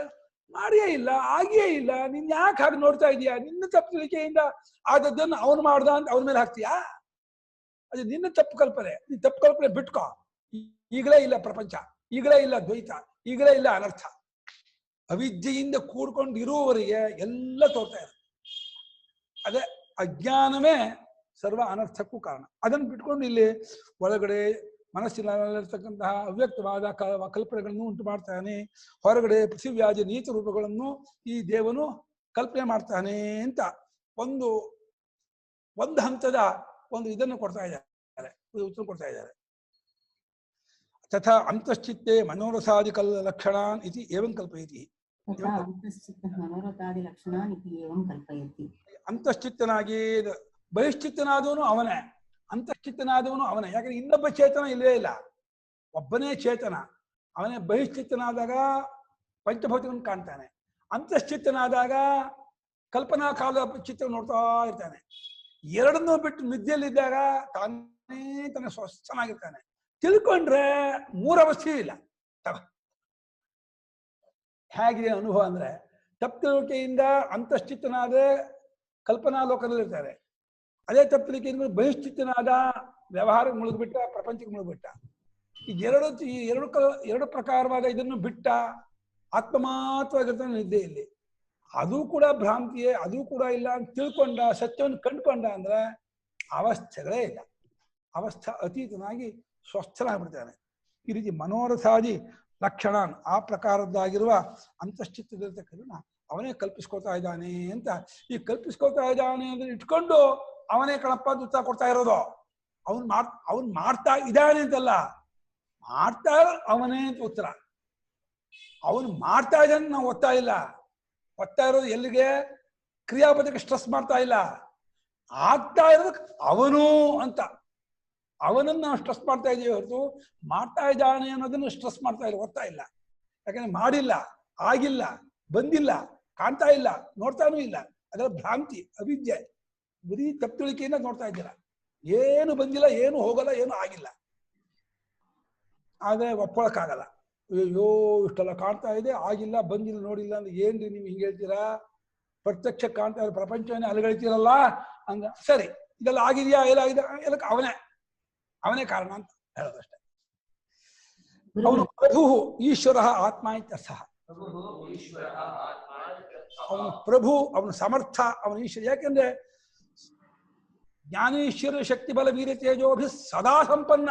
Speaker 2: ಮಾಡಿಯೇ ಇಲ್ಲ, ಆಗಿಯೇ ಇಲ್ಲ, ನೀನ್ ಯಾಕೆ ಹಾಗೆ ನೋಡ್ತಾ ಇದೀಯಾ? ನಿನ್ನ ತಪ್ಪು ತಿಳಿಕೆಯಿಂದ ಆದದ್ದನ್ನು ಅವನು ಮಾಡ್ದ ಅಂತ ಅವನ ಮೇಲೆ ಹಾಕ್ತೀಯಾ? ಅದು ನಿನ್ನ ತಪ್ಪು ಕಲ್ಪನೆ. ನೀನ್ ತಪ್ಪು ಕಲ್ಪನೆ ಬಿಟ್ಕೋ. ಈಗಲೇ ಇಲ್ಲ ಪ್ರಪಂಚ, ಈಗಲೇ ಇಲ್ಲ ದ್ವೈತ, ಈಗಲೇ ಇಲ್ಲ ಅನರ್ಥ. ಅವಿದ್ಯೆಯಿಂದ ಕೂಡ್ಕೊಂಡು ಇರುವವರಿಗೆ ಎಲ್ಲ ತೋರ್ತಾ ಇರುತ್ತೆ. ಅದೇ ಅಜ್ಞಾನವೇ ಸರ್ವ ಅನರ್ಥಕ್ಕೂ ಕಾರಣ. ಅದನ್ನು ಬಿಟ್ಕೊಂಡು ಇಲ್ಲಿ ಒಳಗಡೆ ಮನಸ್ಸಿನಲ್ಲಿರ್ತಕ್ಕಂತಹ ಅವ್ಯಕ್ತವಾದ ಕಲ್ಪನೆಗಳನ್ನು ಉಂಟು ಮಾಡ್ತಾನೆ, ಹೊರಗಡೆ ಪೃಥಿವ್ಯಾದಿ ನೀತ ರೂಪಗಳನ್ನು ಈ ದೇವನು ಕಲ್ಪನೆ ಮಾಡ್ತಾನೆ ಅಂತ ಒಂದು ಹಂತದ ಒಂದು ಇದನ್ನು ಕೊಡ್ತಾ ಇದ್ದಾರೆ, ಉತ್ತರ ಕೊಡ್ತಾ ಇದ್ದಾರೆ. ತಥಾ ಅಂತಶ್ಚಿತ್ತೆ ಮನೋರಥಾದಿ ಲಕ್ಷಣಾನ್ ಇತಿ ಏವಂ ಕಲ್ಪಯತಿ. ಅಂತಶ್ಚಿತ್ತನಾಗಿ ಬಹಿಶ್ಚಿತ್ತನಾದವನು ಅವನೇ, ಅಂತಶ್ಚಿತ್ತನಾದವನು ಅವನೇ. ಯಾಕಂದ್ರೆ ಇನ್ನೊಬ್ಬ ಚೇತನ ಇಲ್ಲವೇ ಇಲ್ಲ, ಒಬ್ಬನೇ ಚೇತನ. ಅವನೇ ಬಹಿಶ್ಚಿತ್ತನಾದಾಗ ಪಂಚಭೌತಿಕವನ್ನು ಕಾಣ್ತಾನೆ, ಅಂತಶ್ಚಿತ್ತನಾದಾಗ ಕಲ್ಪನಾ ಕಾಲ ಚಿತ್ರ ನೋಡ್ತಾ ಇರ್ತಾನೆ. ಎರಡನ್ನೂ ಬಿಟ್ಟು ನಿದ್ದೆಯಲ್ಲಿದ್ದಾಗ ತಾನೇ ತನ್ನ ಸ್ವಸ್ಥನಾಗಿರ್ತಾನೆ. ತಿಳ್ಕೊಂಡ್ರೆ ಮೂರವಸ್ಥೆ ಇಲ್ಲ. ಹೇಗಿದೆ ಅನುಭವ ಅಂದ್ರೆ, ತಪ್ಪು ತಿಳುವಳಿಕೆಯಿಂದ ಅಂತಶ್ಚಿತ್ತನಾದ ಕಲ್ಪನಾ ಲೋಕದಲ್ಲಿ ಇರ್ತಾರೆ, ಅದೇ ತಪ್ಪು ತಿಳುವಳಿಕೆಯಿಂದ ಬಹಿಶ್ಚಿತ್ತನಾದ ವ್ಯವಹಾರಕ್ಕೆ ಮುಳುಗ್ಬಿಟ್ಟ, ಪ್ರಪಂಚಕ್ಕೆ ಮುಳುಗ್ಬಿಟ್ಟ. ಈ ಎರಡು ಪ್ರಕಾರವಾದ ಇದನ್ನು ಬಿಟ್ಟ ಆತ್ಮ ಮಾತ್ರವಾಗಿರ್ತಾನೆ ನಿದ್ದೆಯಲ್ಲಿ. ಅದು ಕೂಡ ಭ್ರಾಂತಿಯೇ, ಅದು ಕೂಡ ಇಲ್ಲ ಅಂತ ತಿಳ್ಕೊಂಡ, ಸತ್ಯವನ್ನು ಕಂಡುಕೊಂಡ ಅಂದ್ರೆ ಅವಸ್ಥೆಗಳೇ ಇಲ್ಲ. ಅವಸ್ಥಾ ಅತೀತನಾಗಿ ಸ್ವಸ್ಥನಾಗ್ಬಿಡ್ತಾನೆ. ಈ ರೀತಿ ಮನೋರಥಾದಿ ಲಕ್ಷಣ ಆ ಪ್ರಕಾರದ್ದಾಗಿರುವ ಅಂತಶ್ಚಿತ್ತದಲ್ಲಿರ್ತಕ್ಕಂಥ ಅವನೇ ಕಲ್ಪಿಸ್ಕೊಳ್ತಾ ಇದ್ದಾನೆ ಅಂತ. ಈ ಕಲ್ಪಿಸ್ಕೊಳ್ತಾ ಇದ್ದಾನೆ ಅಂದ್ರೆ ಇಟ್ಕೊಂಡು ಅವನೇ ಕಣಪ್ಪ ಉತ್ತರ ಕೊಡ್ತಾ ಇರೋದು. ಅವನ್ ಮಾಡ್ತಾ ಇದ್ದಾನೆ ಅಂತಲ್ಲ, ಮಾಡ್ತಾ ಅವನೇ ಅಂತ ಉತ್ತರ. ಅವನು ಮಾಡ್ತಾ ಇದ್ದಾನೆ, ನಾವು ಒತ್ತಾ ಇಲ್ಲ. ಒತ್ತಾ ಇರೋದು ಎಲ್ಲಿಗೆ? ಕ್ರಿಯಾಪದಕ್ಕೆ ಸ್ಟ್ರೆಸ್ ಮಾಡ್ತಾ ಇಲ್ಲ. ಆಗ್ತಾ ಇರೋದಕ್ಕೆ ಅವನು ಅಂತ, ಅವನನ್ನು ನಾವು ಸ್ಟ್ರೆಸ್ ಮಾಡ್ತಾ ಇದೀವಿ ಹೊರತು ಮಾಡ್ತಾ ಇದ್ದಾನೆ ಅನ್ನೋದನ್ನು ಸ್ಟ್ರೆಸ್ ಮಾಡ್ತಾ ಇಲ್ಲ, ಒತ್ತಾ ಇಲ್ಲ. ಯಾಕಂದ್ರೆ ಮಾಡಿಲ್ಲ, ಆಗಿಲ್ಲ, ಬಂದಿಲ್ಲ, ಕಾಣ್ತಾ ಇಲ್ಲ, ನೋಡ್ತಾನೂ ಇಲ್ಲ. ಅದರ ಭ್ರಾಂತಿ, ಅವಿದ್ಯೆ, ಬರೀ ತಪ್ಪುಳಿಕೆಯಿಂದ ನೋಡ್ತಾ ಇದ್ದೀರ. ಏನು ಬಂದಿಲ್ಲ, ಏನು ಹೋಗಲ್ಲ, ಏನು ಆಗಿಲ್ಲ. ಆದ್ರೆ ಒಪ್ಕೊಳಕ್ಕಾಗಲ್ಲ. ಅಯ್ಯೋ ಇಷ್ಟೆಲ್ಲ ಕಾಣ್ತಾ ಇದೆ, ಆಗಿಲ್ಲ, ಬಂದಿಲ್ಲ, ನೋಡಿಲ್ಲ ಅಂದ್ರೆ ಏನ್ರಿ ನೀವು ಹಿಂಗೆ ಹೇಳ್ತೀರಾ? ಪ್ರತ್ಯಕ್ಷ ಕಾಣ್ತಾ ಇರೋ ಪ್ರಪಂಚವನ್ನೇ ಅಲುಗಳ್ತೀರಲ್ಲ ಅಂದ. ಸರಿ, ಇದೆಲ್ಲ ಆಗಿದೆಯಾ, ಎಲ್ಲಾಗಿದೆ, ಎಲ್ಲಕ್ಕೆ ಅವನೇ ಕಾರಣ ಅಂತ ಹೇಳೋದಷ್ಟೇ. ಅವನು ಪ್ರಭು ಈಶ್ವರ ಆತ್ಮ ಇತ್ಯರ್ಥ. ಅವನು ಪ್ರಭು, ಅವನು ಸಮರ್ಥ, ಅವನು ಈಶ್ವರ. ಯಾಕೆಂದ್ರೆ ಜ್ಞಾನೇಶ್ವರ ಶಕ್ತಿ ಬಲ ವೀರ್ಯ ತೇಜೋಭಿ ಸದಾ ಸಂಪನ್ನ.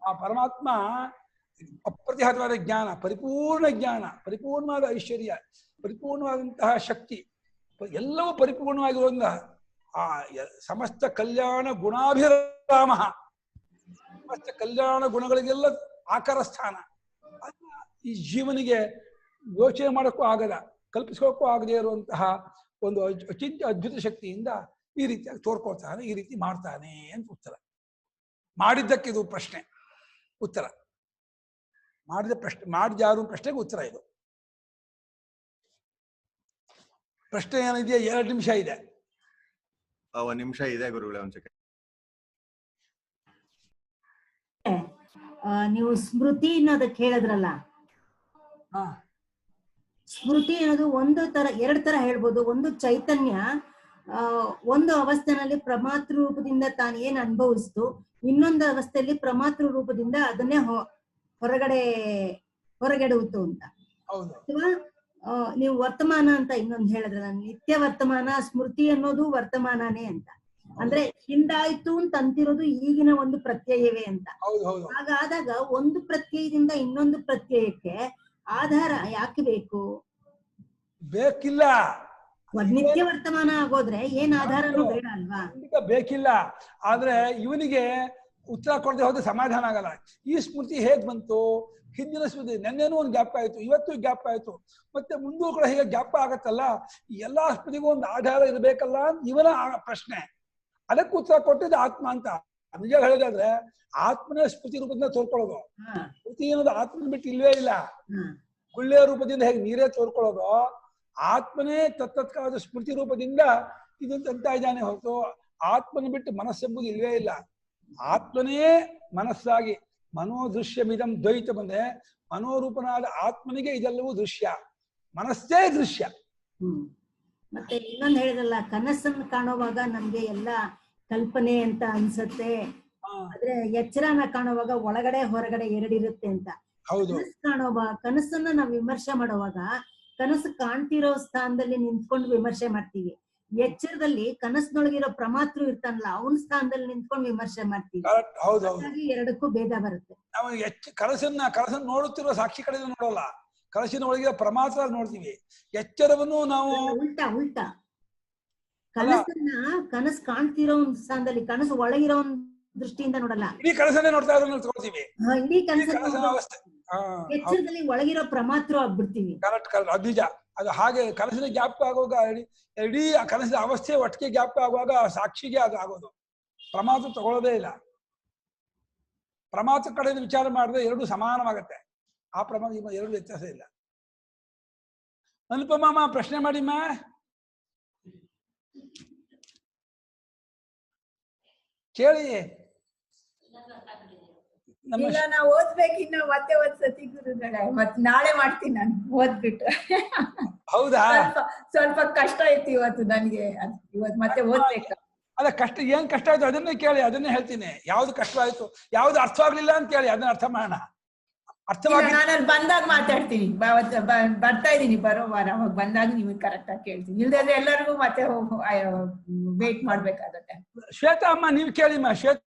Speaker 2: ಆ ಪರಮಾತ್ಮ ಅಪ್ರತಿಹತವಾದ ಜ್ಞಾನ, ಪರಿಪೂರ್ಣ ಜ್ಞಾನ, ಪರಿಪೂರ್ಣವಾದ ಐಶ್ವರ್ಯ, ಪರಿಪೂರ್ಣವಾದಂತಹ ಶಕ್ತಿ, ಎಲ್ಲವೂ ಪರಿಪೂರ್ಣವಾಗಿರುವಂತಹ ಆ ಸಮಸ್ತ ಕಲ್ಯಾಣ ಗುಣಾಭಿರಾಮ, ಸಮಸ್ತ ಕಲ್ಯಾಣ ಗುಣಗಳಿಗೆಲ್ಲ ಆಕಾರ ಸ್ಥಾನ. ಈ ಜೀವನಿಗೆ ಯೋಚನೆ ಮಾಡೋಕ್ಕೂ ಆಗದ, ಕಲ್ಪಿಸ್ಕೋಕ್ಕೂ ಆಗದೇ ಇರುವಂತಹ ಒಂದು ಅಚಿಂತ್ಯ ಅದ್ಭುತ ಶಕ್ತಿಯಿಂದ ಈ ರೀತಿಯಾಗಿ ತೋರ್ಕೊಳ್ತಾನೆ, ಈ ರೀತಿ ಮಾಡ್ತಾನೆ ಅಂತ ಉತ್ತರ. ಮಾಡಿದ್ದಕ್ಕೆ ಇದು ಪ್ರಶ್ನೆ, ಉತ್ತರ. ಮಾಡಿದ ಯಾರು ಪ್ರಶ್ನೆಗೆ ಉತ್ತರ ಇದು. ಪ್ರಶ್ನೆ ಏನಿದೆಯಾ? 2 ನಿಮಿಷ ಇದೆ.
Speaker 4: 1 ನಿಮಿಷ ಇದೆ ಗುರುಗಳೇ. ಒಂದು ಸೆಕೆಂಡ್.
Speaker 5: ನೀವು ಸ್ಮೃತಿ ಅನ್ನೋದಕ್ಕೆ ಹೇಳಿದ್ರಲ್ಲ, ಸ್ಮೃತಿ ಅನ್ನೋದು ಎರಡು ತರ ಹೇಳ್ಬೋದು. ಒಂದು ಚೈತನ್ಯ ಒಂದು ಅವಸ್ಥೆನಲ್ಲಿ ಪ್ರಮಾತೃ ರೂಪದಿಂದ ತಾನು ಏನ್ ಅನುಭವಿಸ್ತು, ಇನ್ನೊಂದು ಅವಸ್ಥೆಯಲ್ಲಿ ಪ್ರಮಾತೃ ರೂಪದಿಂದ ಅದನ್ನೇ ಹೊರಗೆಡುವುದು ಅಂತ. ಅಥವಾ ನೀವು ವರ್ತಮಾನ ಅಂತ ಇನ್ನೊಂದು ಹೇಳಿದ್ರಲ್ಲ, ನಿತ್ಯ ವರ್ತಮಾನ, ಸ್ಮೃತಿ ಅನ್ನೋದು ವರ್ತಮಾನನೇ ಅಂತ. ಅಂದ್ರೆ ಹಿಂದಾಯ್ತು ಅಂತ ಅಂತಿರೋದು ಈಗಿನ ಒಂದು ಪ್ರತ್ಯಯವೇ ಅಂತ. ಹಾಗಾದಾಗ ಒಂದು ಪ್ರತ್ಯಯದಿಂದ ಇನ್ನೊಂದು ಪ್ರತ್ಯಯಕ್ಕೆ ಆಧಾರ ಯಾಕೆ ಬೇಕು?
Speaker 2: ಬೇಕಿಲ್ಲ.
Speaker 5: ನಿತ್ಯ ವರ್ತಮಾನ ಆಗೋದ್ರೆ ಏನ್ ಆಧಾರನೂ ಬೇಡ ಅಲ್ವಾ?
Speaker 2: ಬೇಕಿಲ್ಲ. ಆದ್ರೆ ಇವನಿಗೆ ಉತ್ತರ ಕೊಡದೆ ಹೋದ್ರೆ ಸಮಾಧಾನ ಆಗಲ್ಲ. ಈ ಸ್ಮೃತಿ ಹೇಗ್ ಬಂತು? ಹಿಂದಿನ ಸ್ಮೃತಿ ನೆನ್ನೆನೂ ಒಂದು ಗ್ಯಾಪ್ ಆಯ್ತು, ಇವತ್ತು ಗ್ಯಾಪ್ ಆಯ್ತು, ಮತ್ತೆ ಮುಂದೂ ಕೂಡ ಹೇಗೆ ಗ್ಯಾಪ್ ಆಗತ್ತಲ್ಲ. ಎಲ್ಲಾ ಸ್ಮೃತಿಗೂ ಒಂದು ಆಧಾರ ಇರ್ಬೇಕಲ್ಲ ಇವನ ಪ್ರಶ್ನೆ. ಅದಕ್ಕೆ ಉತ್ತರ ಕೊಟ್ಟಿದ್ದು ಆತ್ಮ ಅಂತ. ನಿಜ ಹೇಳೋದಾದ್ರೆ ಆತ್ಮನೇ ಸ್ಮೃತಿ ರೂಪದಿಂದ ತೋರ್ಕೊಳ್ಳೋದು. ಸ್ಮೃತಿ ಅನ್ನೋದು ಆತ್ಮನ ಬಿಟ್ಟು ಇಲ್ವೇ ಇಲ್ಲ. ಗುಳ್ಳೆಯ ರೂಪದಿಂದ ಹೇಗೆ ನೀರೇ ತೋರ್ಕೊಳ್ಳೋದು, ಆತ್ಮನೇ ತತ್ತತ್ಕಾಲದ ಸ್ಮೃತಿ ರೂಪದಿಂದ ಇದು ಅಂತ ಇದ್ದಾನೆ ಹೊರತು ಆತ್ಮನ ಬಿಟ್ಟು ಮನಸ್ಸೆಂಬುದು ಇಲ್ವೇ ಇಲ್ಲ. ಆತ್ಮನೇ ಮನಸ್ಸಾಗಿ ಮನೋದೃಶ್ಯಮಿದಂ ದ್ವೈತ ಬಂದ್ರೆ ಮನೋರೂಪನಾದ ಆತ್ಮನಿಗೆ ಇದೆಲ್ಲವೂ ದೃಶ್ಯ, ಮನಸ್ಸೇ ದೃಶ್ಯ.
Speaker 5: ಮತ್ತೆ ಇನ್ನೊಂದು ಹೇಳಿದ್ರಲ್ಲ, ಕನಸನ್ನು ಕಾಣುವಾಗ ನಮ್ಗೆ ಎಲ್ಲ ಕಲ್ಪನೆ ಅಂತ ಅನ್ಸತ್ತೆ, ಆದ್ರೆ ಎಚ್ಚರನ ಕಾಣುವಾಗ ಒಳಗಡೆ ಹೊರಗಡೆ ಎರಡಿರುತ್ತೆ ಅಂತ. ಕನಸನ್ನ ನಾವು ವಿಮರ್ಶೆ ಮಾಡುವಾಗ ಕನಸು ಕಾಣ್ತಿರೋ ಸ್ಥಾನದಲ್ಲಿ ನಿಂತ್ಕೊಂಡು ವಿಮರ್ಶೆ ಮಾಡ್ತೀವಿ. ಎಚ್ಚರದಲ್ಲಿ ಕನಸಿನೊಳಗಿರೋ ಪ್ರಮಾತೃ ಇರ್ತಾನಲ್ಲ, ಅವನ ಸ್ಥಾನದಲ್ಲಿ ನಿಂತ್ಕೊಂಡು ವಿಮರ್ಶೆ ಮಾಡ್ತೀವಿ. ಹಾಗಾಗಿ ಎರಡಕ್ಕೂ ಭೇದ ಬರುತ್ತೆ.
Speaker 2: ನಾವು ಕನಸನ್ನ ನೋಡುತ್ತಿರುವ ಸಾಕ್ಷಿ ಕಡೆ ನೋಡೋಲ್ಲ, ಕನಸಿನ ಒಳಗಿರೋ ಪ್ರಮಾತ್ರ ನೋಡ್ತೀವಿ. ಎಚ್ಚರವನ್ನು ನಾವು
Speaker 5: ಉಲ್ಟಾ ಕನಸು ಕಾಣ್ತಿರೋ ಒಂದು ಸ್ಥಾನದಲ್ಲಿ, ಕನಸು ಒಳಗಿರೋ ಒಂದು ದೃಷ್ಟಿಯಿಂದ ನೋಡಲ್ಲ,
Speaker 2: ಇಡೀ ಕನಸನ್ನೇ ನೋಡ್ತಾ ಇರೋದು ತಗೊಳ್ತೀವಿ.
Speaker 5: ಇಡೀ ಎಚ್ಚರದಲ್ಲಿ ಒಳಗಿರೋ ಪ್ರಮಾತ್ರ ಆಗ್ಬಿಡ್ತೀವಿ.
Speaker 2: ಕರೆಕ್ಟ್, ಅದು ನಿಜ. ಅದು ಹಾಗೆ ಕನಸಿನ ಜ್ಞಾಪಕ ಆಗುವಾಗ ಇಡೀ ಕನಸಿನ ಅವಸ್ಥೆ ಒಟ್ಟಿಗೆ ಜ್ಞಾಪಕ ಆಗುವಾಗ ಸಾಕ್ಷಿಗೆ ಅದು ಆಗೋದು. ಪ್ರಮಾದ ತಗೊಳ್ಳೋದೇ ಇಲ್ಲ. ಪ್ರಮಾದ ಕಡೆಯಿಂದ ವಿಚಾರ ಮಾಡಿದ್ರೆ ಎರಡು ಸಮಾನವಾಗತ್ತೆ. ಆ ಪ್ರಮಾದ ಎರಡು ವ್ಯತ್ಯಾಸ ಇಲ್ಲ. ಅನುಪಮಮ್ಮ ಪ್ರಶ್ನೆ ಮಾಡಿಮ್ಮ. ಕೇಳಿ.
Speaker 6: ಇಲ್ಲ, ನಾ ಓದ್ಬೇಕು ಇನ್ನು ಮತ್ತೆ ಸತಿ ಗುರುಗಳೇ. ಮತ್ ನಾಳೆ ಮಾಡ್ತೀನಿ ನಾನು ಓದ್ಬಿಟ್ಟು.
Speaker 2: ಹೌದಾ?
Speaker 6: ಸ್ವಲ್ಪ ಕಷ್ಟ ಇತ್ತು ಇವತ್ತು ನನ್ಗೆ. ಇವತ್ತು ಮತ್ತೆ ಓದ್ಬೇಕು.
Speaker 2: ಅಲ್ಲ, ಕಷ್ಟ ಏನ್ ಕಷ್ಟ ಆಯ್ತು ಅದನ್ನೇ ಕೇಳಿ, ಅದನ್ನೇ ಹೇಳ್ತೀನಿ. ಯಾವ್ದು ಕಷ್ಟ ಆಯ್ತು, ಯಾವ್ದು ಅರ್ಥವಾಗ್ಲಿಲ್ಲ ಅಂತ ಕೇಳಿ, ಅದನ್ನ ಅರ್ಥ ಮಾಡೋಣ. ಅರ್ಥವಾಗಿ
Speaker 6: ನಾನು ಬಂದಾಗ ಮಾತಾಡ್ತೀನಿ. ಬರ್ತಾ ಇದೀನಿ ಬರೋ ವಾರ. ಅವಾಗ ಬಂದಾಗ ನಿಮಗೆ ಕರೆಕ್ಟ್ ಆಗಿ ಕೇಳ್ತೀನಿ. ಇಲ್ದಾದ್ರೆ ಎಲ್ಲರಿಗೂ ಮತ್ತೆ ವೇಟ್ ಮಾಡ್ಬೇಕಾಗತ್ತೆ.
Speaker 2: ಶ್ವೇತಾ ಅಮ್ಮ ನೀವು ಕೇಳಿಮ್ಮ. ಶ್ವೇತಾ